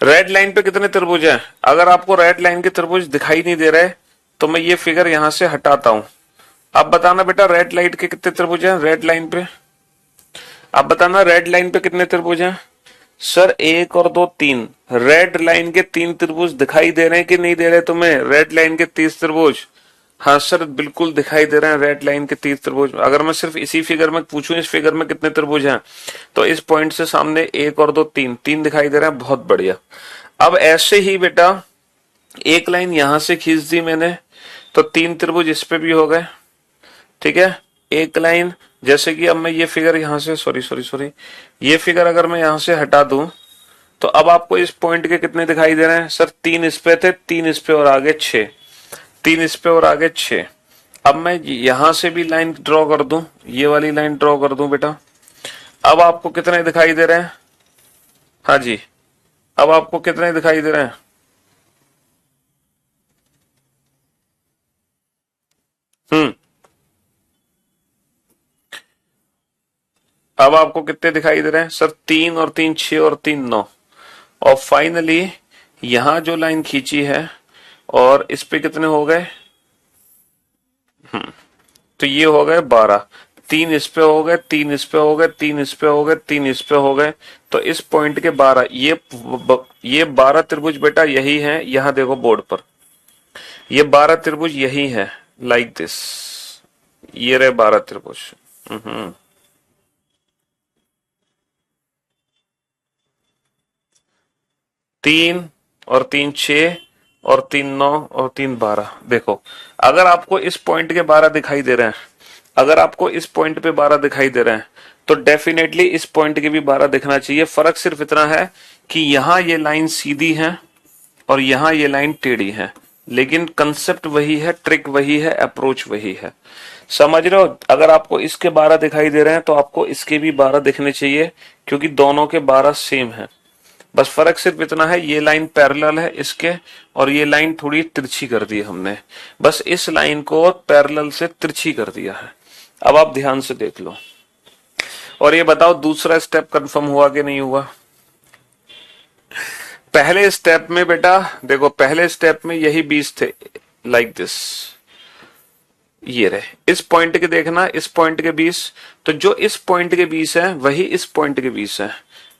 रेड लाइन पे कितने त्रिभुज हैं। अगर आपको रेड लाइन के त्रिभुज दिखाई नहीं दे रहे तो मैं ये फिगर यहां से हटाता हूं। अब बताना बेटा रेड लाइट के कितने त्रिभुज हैं रेड लाइन पे। अब बताना रेड लाइन पे कितने त्रिभुज हैं। सर 1 और 2 3। रेड लाइन के 3 त्रिभुज दिखाई दे रहे हैं कि नहीं दे रहे तुम्हें। रेड लाइन के 30 त्रिभुज, हाँ सर बिल्कुल दिखाई दे रहे हैं रेड लाइन के 30 त्रिभुज। अगर मैं सिर्फ इसी फिगर में पूछूं इस फिगर में कितने त्रिभुज हैं, तो इस पॉइंट से सामने 1 और 2 3 3 दिखाई दे रहे हैं। बहुत बढ़िया। अब ऐसे ही बेटा एक लाइन यहां से खींच दी मैंने तो 3 त्रिभुज इस पे भी हो गए, ठीक है। एक लाइन, जैसे कि अब मैं ये फिगर यहां से सॉरी ये फिगर अगर मैं यहां से हटा दूं तो अब आपको इस पॉइंट के कितने दिखाई दे रहे हैं। सर 3 इस पे थे, 3 इस पे और आगे 6, 3 इस पे और आगे 6। अब मैं यहां से भी लाइन ड्रॉ कर दूं, ये वाली लाइन ड्रॉ कर दूं बेटा। अब आपको कितने दिखाई दे रहे हैं। हाँ जी, अब आपको कितने दिखाई दे रहे हैं। हम्म, अब आपको कितने दिखाई दे रहे हैं। सर 3 और 3 6 और 3 9। और फाइनली यहां जो लाइन खींची है और इस पे कितने हो गए। तो ये हो गए 12, 3 इस पे हो गए, 3 इस पे हो गए, 3 इस पे हो गए, 3 इस पे हो गए, तो इस पॉइंट के 12, ये 12 त्रिभुज बेटा यही है, यहां देखो बोर्ड पर, ये 12 त्रिभुज यही है, लाइक दिस, ये रहे 12 त्रिभुज। हम्म 3 और 3 6 और 3 9 और 3 12। देखो अगर आपको इस पॉइंट के 12 दिखाई दे रहे हैं, अगर आपको इस पॉइंट पे 12 दिखाई दे रहे हैं, तो डेफिनेटली इस पॉइंट के भी 12 दिखना चाहिए। फर्क सिर्फ इतना है कि यहां ये लाइन सीधी है और यहां ये लाइन टेढ़ी है, लेकिन कंसेप्ट वही है, ट्रिक वही है, अप्रोच वही है। समझ रहे हो? अगर आपको इसके 12 दिखाई दे रहे हैं तो आपको इसके भी 12 दिखने चाहिए, क्योंकि दोनों के 12 सेम है। बस फर्क सिर्फ इतना है, ये लाइन पैरेलल है इसके और ये लाइन थोड़ी तिरछी कर दी है हमने, बस इस लाइन को पैरेलल से तिरछी कर दिया है। अब आप ध्यान से देख लो और ये बताओ दूसरा स्टेप कंफर्म हुआ कि नहीं हुआ। पहले स्टेप में बेटा देखो, पहले स्टेप में यही 20 थे, लाइक दिस, ये रहे इस पॉइंट के, देखना इस पॉइंट के 20, तो जो इस पॉइंट के 20 है वही इस पॉइंट के 20 है।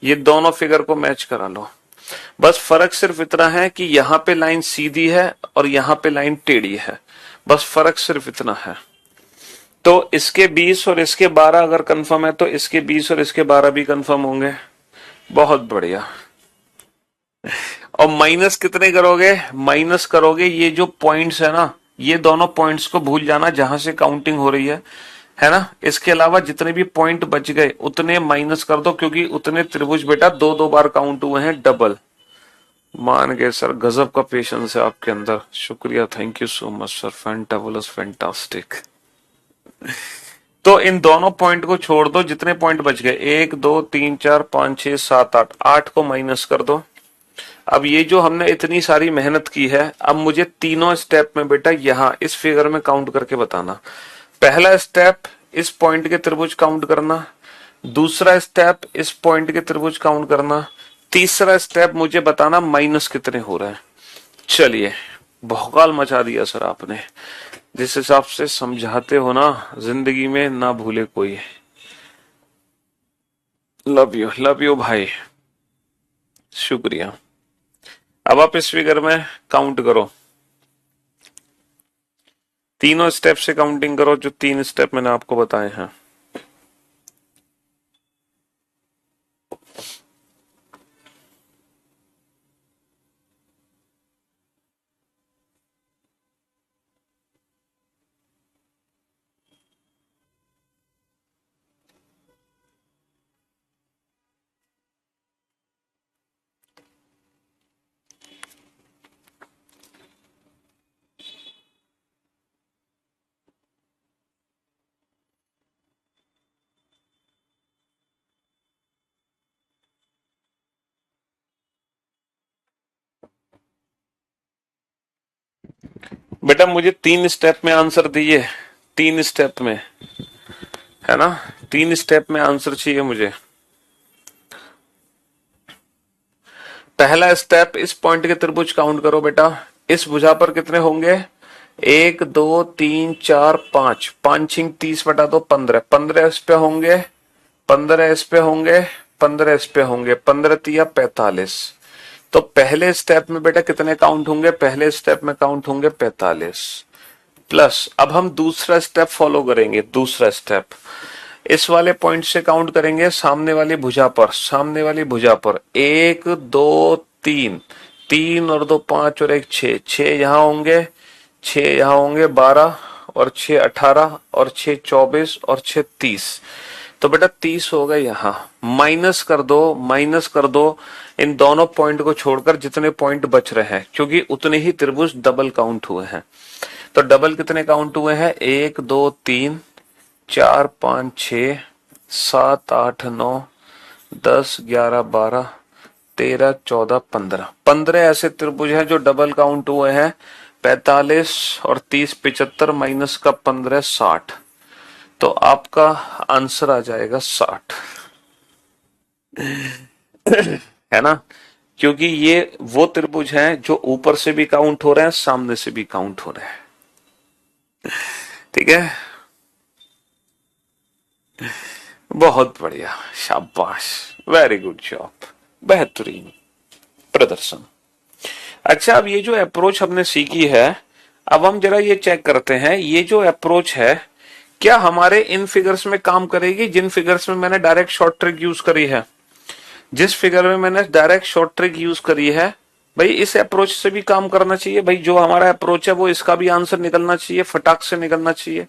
ये दोनों फिगर को मैच करा लो। बस फर्क सिर्फ इतना है कि यहां पे लाइन सीधी है और यहां पे लाइन टेढ़ी है, बस फर्क सिर्फ इतना है। तो इसके 20 और इसके 12 अगर कंफर्म है तो इसके 20 और इसके 12 भी कंफर्म होंगे। बहुत बढ़िया। और माइनस कितने करोगे? माइनस करोगे ये जो पॉइंट्स है ना, ये दोनों पॉइंट्स को भूल जाना जहां से काउंटिंग हो रही है ना। इसके अलावा जितने भी पॉइंट बच गए उतने माइनस कर दो, क्योंकि उतने त्रिभुज बेटा दो दो बार काउंट हुए हैं, डबल। मान गए सर, गजब का पेशेंस है आपके अंदर, शुक्रिया, thank you so much sir, fantabulous, fantastic. तो इन दोनों पॉइंट को छोड़ दो, जितने पॉइंट बच गए 1 2 3 4 5 6 7 8, 8 को माइनस कर दो। अब ये जो हमने इतनी सारी मेहनत की है, अब मुझे तीनों स्टेप में बेटा यहां इस फिगर में काउंट करके बताना। पहला स्टेप इस पॉइंट के त्रिभुज काउंट करना, दूसरा स्टेप इस पॉइंट के त्रिभुज काउंट करना, तीसरा स्टेप मुझे बताना माइनस कितने हो रहे हैं। चलिए, भौकाल मचा दिया सर आपने, जिस हिसाब से समझाते हो ना, जिंदगी में ना भूले कोई। लव यू भाई, शुक्रिया। अब आप इस फिगर में काउंट करो, तीनों स्टेप से काउंटिंग करो, जो 3 स्टेप मैंने आपको बताए हैं। बेटा मुझे 3 स्टेप में आंसर दिए, 3 स्टेप में, है ना, 3 स्टेप में आंसर चाहिए मुझे। पहला स्टेप इस पॉइंट के त्रिभुज काउंट करो बेटा, इस भुजा पर कितने होंगे? 1 2 3 4 5, 5 छिंग 30 बटा दो 15, 15 इस पे होंगे, 15 इस पे होंगे, 15 इस पे होंगे, 15 तिया 45। तो पहले स्टेप में बेटा कितने काउंट होंगे? पहले स्टेप में काउंट होंगे 45 प्लस। अब हम दूसरा स्टेप फॉलो करेंगे, दूसरा स्टेप इस वाले पॉइंट से काउंट करेंगे सामने वाली भुजा पर, सामने वाली भुजा पर 1 2 3, 3 और 2 5 और 1 6, 6 यहां होंगे, 6 यहां होंगे, 12 और 6 18 और 6 24 और 6 30। तो बेटा 30 हो गए। यहां माइनस कर दो, माइनस कर दो इन दोनों पॉइंट को छोड़कर जितने पॉइंट बच रहे हैं, क्योंकि उतने ही त्रिभुज डबल काउंट हुए हैं। तो डबल कितने काउंट हुए हैं? 1 2 3 4 5 6 7 8 9 10 11 12 13 14 15, 15 ऐसे त्रिभुज हैं जो डबल काउंट हुए हैं। 45 और 30 75 माइनस का 15 60। तो आपका आंसर आ जाएगा 60, है ना, क्योंकि ये वो त्रिभुज हैं जो ऊपर से भी काउंट हो रहे हैं, सामने से भी काउंट हो रहे हैं। ठीक है, बहुत बढ़िया, शाबाश, वेरी गुड जॉब, बेहतरीन प्रदर्शन। अच्छा, अब ये जो अप्रोच हमने सीखी है, अब हम जरा ये चेक करते हैं, ये जो अप्रोच है क्या हमारे इन फिगर्स में काम करेगी, जिन फिगर्स में मैंने डायरेक्ट शॉर्ट ट्रिक यूज करी है। जिस फिगर में मैंने डायरेक्ट शॉर्ट ट्रिक यूज करी है, भाई इस अप्रोच से भी काम करना चाहिए। भाई जो हमारा अप्रोच है वो इसका भी आंसर निकलना चाहिए, फटाक से निकलना चाहिए।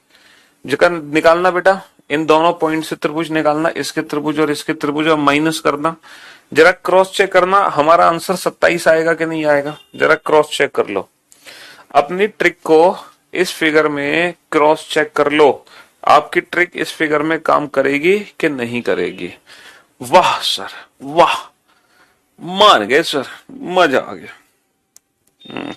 जिका निकालना बेटा, इन दोनों पॉइंट से त्रिभुज निकालना, इसके त्रिभुज और इसके त्रिभुज, और माइनस करना। जरा क्रॉस चेक करना हमारा आंसर 27 आएगा कि नहीं आएगा, जरा क्रॉस चेक कर लो अपनी ट्रिक को। इस फिगर में क्रॉस चेक कर लो, आपकी ट्रिक इस फिगर में काम करेगी कि नहीं करेगी। वाह सर वाह, मान गए सर, मजा आ गया।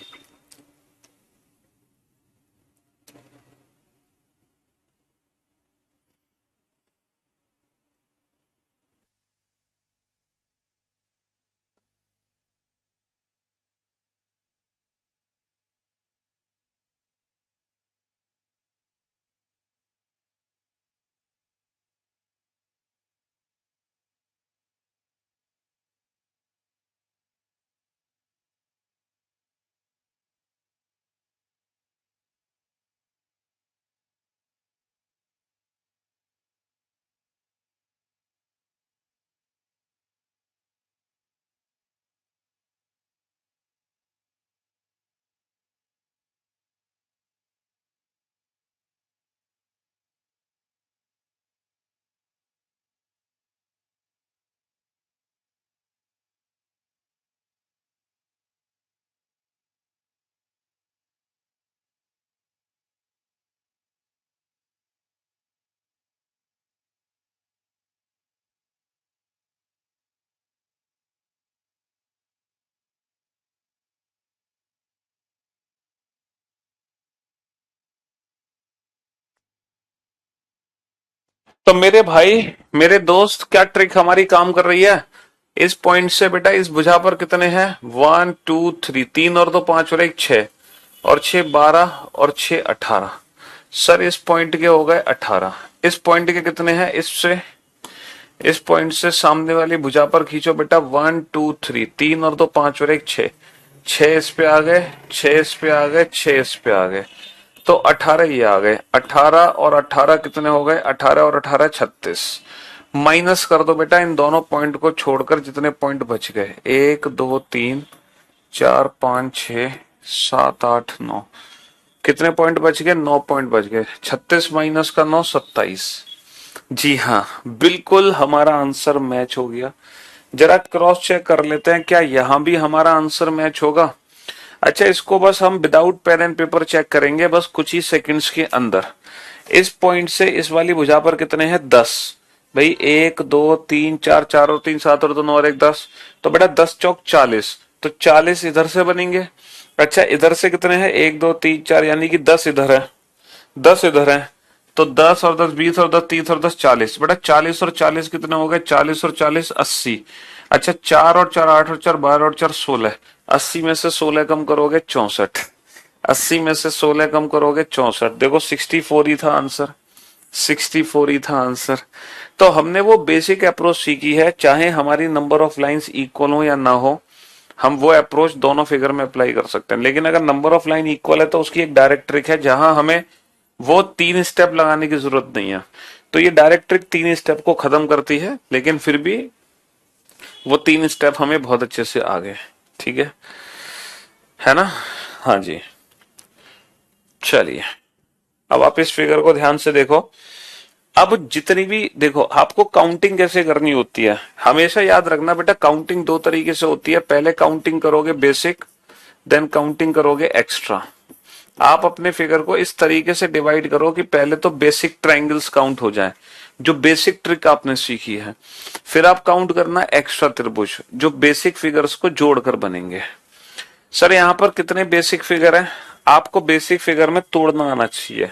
तो मेरे भाई, मेरे दोस्त, क्या ट्रिक हमारी काम कर रही है। इस पॉइंट से बेटा इस भुजा पर कितने हैं, 1 2 3, 3 और 2 5 और 1 6, और 6 12 और 6 18। सर इस पॉइंट के हो गए 18। इस पॉइंट के कितने हैं, इससे इस पॉइंट से सामने वाली भुजा पर खींचो बेटा, 1 2 3, 3 और 2 5 और 1 6, 6 इस पे आ गए, 6 इस पे आ गए, 6 इस पे आ गए, तो 18 ये आ गए। 18 और 18 कितने हो गए, 18 और 18 36। माइनस कर दो बेटा इन दोनों पॉइंट को छोड़कर जितने पॉइंट बच गए, 1 2 3 4 5 6 7 8 9, कितने पॉइंट बच गए, 9 पॉइंट बच गए। 36 माइनस का 9, 27। जी हाँ, बिल्कुल हमारा आंसर मैच हो गया। जरा क्रॉस चेक कर लेते हैं क्या यहां भी हमारा आंसर मैच होगा। अच्छा, इसको बस हम without pen and paper check करेंगे, बस कुछ ही सेकंड्स के अंदर। इस पॉइंट से इस वाली भुजा पर कितने हैं, 10। भाई 1 2 3 4, 4 और 3 7 और 2 9 और 1 10, तो बेटा 10 चौक 40, तो 40 इधर से बनेंगे। अच्छा, इधर से कितने हैं, 1 2 3 4, यानी कि 10 इधर है, 10 इधर है, तो 10 और 10 20 और 10 30 और 10 40। बेटा 40 और 40 कितने हो गए, 40 और 40 80। अच्छा, 4 और 4 8 और 4 12 और 4 16, 80 में से 16 कम करोगे 64, 80 में से 16 कम करोगे 64। देखो 64 ही था आंसर, 64 ही था आंसर। तो हमने वो बेसिक अप्रोच सीखी है, चाहे हमारी नंबर ऑफ लाइंस इक्वल हो या ना हो, हम वो अप्रोच दोनों फिगर में अप्लाई कर सकते हैं। लेकिन अगर नंबर ऑफ लाइन इक्वल है तो उसकी एक डायरेक्ट ट्रिक है, जहां हमें वो 3 स्टेप लगाने की जरूरत नहीं है। तो ये डायरेक्ट ट्रिक 3 स्टेप को खत्म करती है, लेकिन फिर भी वो 3 स्टेप हमें बहुत अच्छे से आ गए। ठीक है ना। हाँ जी, चलिए अब आप इस फिगर को ध्यान से देखो। अब जितनी भी देखो, आपको काउंटिंग कैसे करनी होती है, हमेशा याद रखना बेटा, काउंटिंग 2 तरीके से होती है। पहले काउंटिंग करोगे बेसिक, देन काउंटिंग करोगे एक्स्ट्रा। आप अपने फिगर को इस तरीके से डिवाइड करो कि पहले तो बेसिक ट्रायंगल्स काउंट हो जाए, जो बेसिक ट्रिक आपने सीखी है। फिर आप काउंट करना एक्स्ट्रा त्रिभुज, जो बेसिक फिगर्स को जोड़कर बनेंगे। सर यहाँ पर कितने बेसिक फिगर हैं, आपको बेसिक फिगर में तोड़ना आना चाहिए।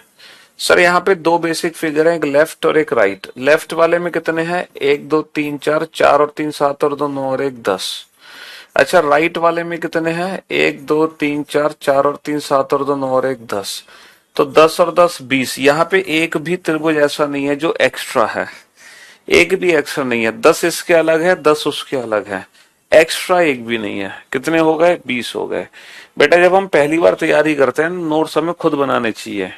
सर यहाँ पे 2 बेसिक फिगर हैं, एक लेफ्ट और एक राइट। लेफ्ट वाले में कितने हैं, 1 2 3 4, 4 और 3 7 और 2 9 और 1 10। अच्छा, राइट वाले में कितने हैं, 1 2 3 4, 4 और 3 7 और 2 9 और 1 10। तो 10 और 10 20। यहाँ पे एक भी त्रिभुज ऐसा नहीं है जो एक्स्ट्रा है, एक भी एक्स्ट्रा नहीं है। 10 इसके अलग है, 10 उसके अलग है, एक्स्ट्रा एक भी नहीं है। कितने हो गए? 20 हो गए। बेटा जब हम पहली बार तैयारी करते हैं, नोट्स हमें खुद बनाने चाहिए।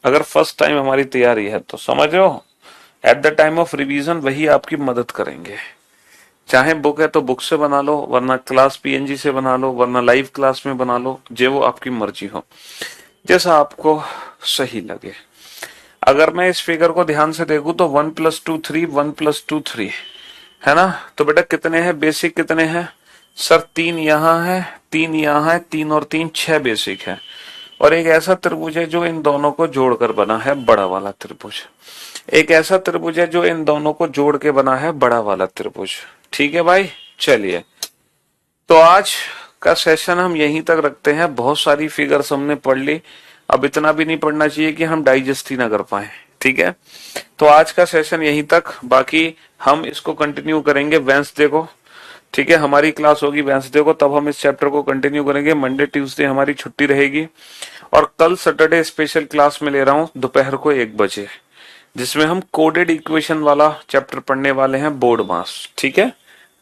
अगर फर्स्ट टाइम हमारी तैयारी है तो समझ रहे हो, at the time of revision वही आपकी मदद करेंगे। चाहे बुक है तो बुक से बना लो, वरना क्लास पीएनजी से बना लो, वरना लाइव क्लास में बना लो, जो वो आपकी मर्जी हो, जैसा आपको सही लगे। अगर मैं इस फिगर को ध्यान से देखूं तो 1 + 2 3, 1 + 2 3 है ना। तो बेटा कितने हैं बेसिक? कितने हैं सर? 3 यहाँ है, 3 यहाँ है, 3 और 3 6 बेसिक है। और एक ऐसा त्रिभुज है जो इन दोनों को जोड़कर बना है, बड़ा वाला त्रिभुज। एक ऐसा त्रिभुज है जो इन दोनों को जोड़ के बना है, बड़ा वाला त्रिभुज। ठीक है भाई, चलिए तो आज का सेशन हम यहीं तक रखते हैं। बहुत सारी फिगर्स हमने पढ़ ली, अब इतना भी नहीं पढ़ना चाहिए कि हम डाइजेस्ट ही ना कर पाए। ठीक है, तो आज का सेशन यहीं तक, बाकी हम इसको कंटिन्यू करेंगे वेंसडे को। ठीक है, हमारी क्लास होगी वेंसडे को, तब हम इस चैप्टर को कंटिन्यू करेंगे। मंडे ट्यूसडे हमारी छुट्टी रहेगी, और कल सैटरडे स्पेशल क्लास में ले रहा हूं दोपहर को 1 बजे, जिसमें हम कोडेड इक्वेशन वाला चैप्टर पढ़ने वाले हैं, बोर्ड मास। ठीक है,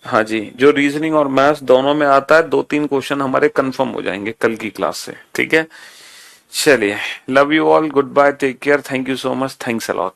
हाँ जी, जो रीजनिंग और मैथ्स दोनों में आता है, 2-3 क्वेश्चन हमारे कंफर्म हो जाएंगे कल की क्लास से। ठीक है, चलिए, love you all, goodbye, take care, thank you so much, thanks a lot.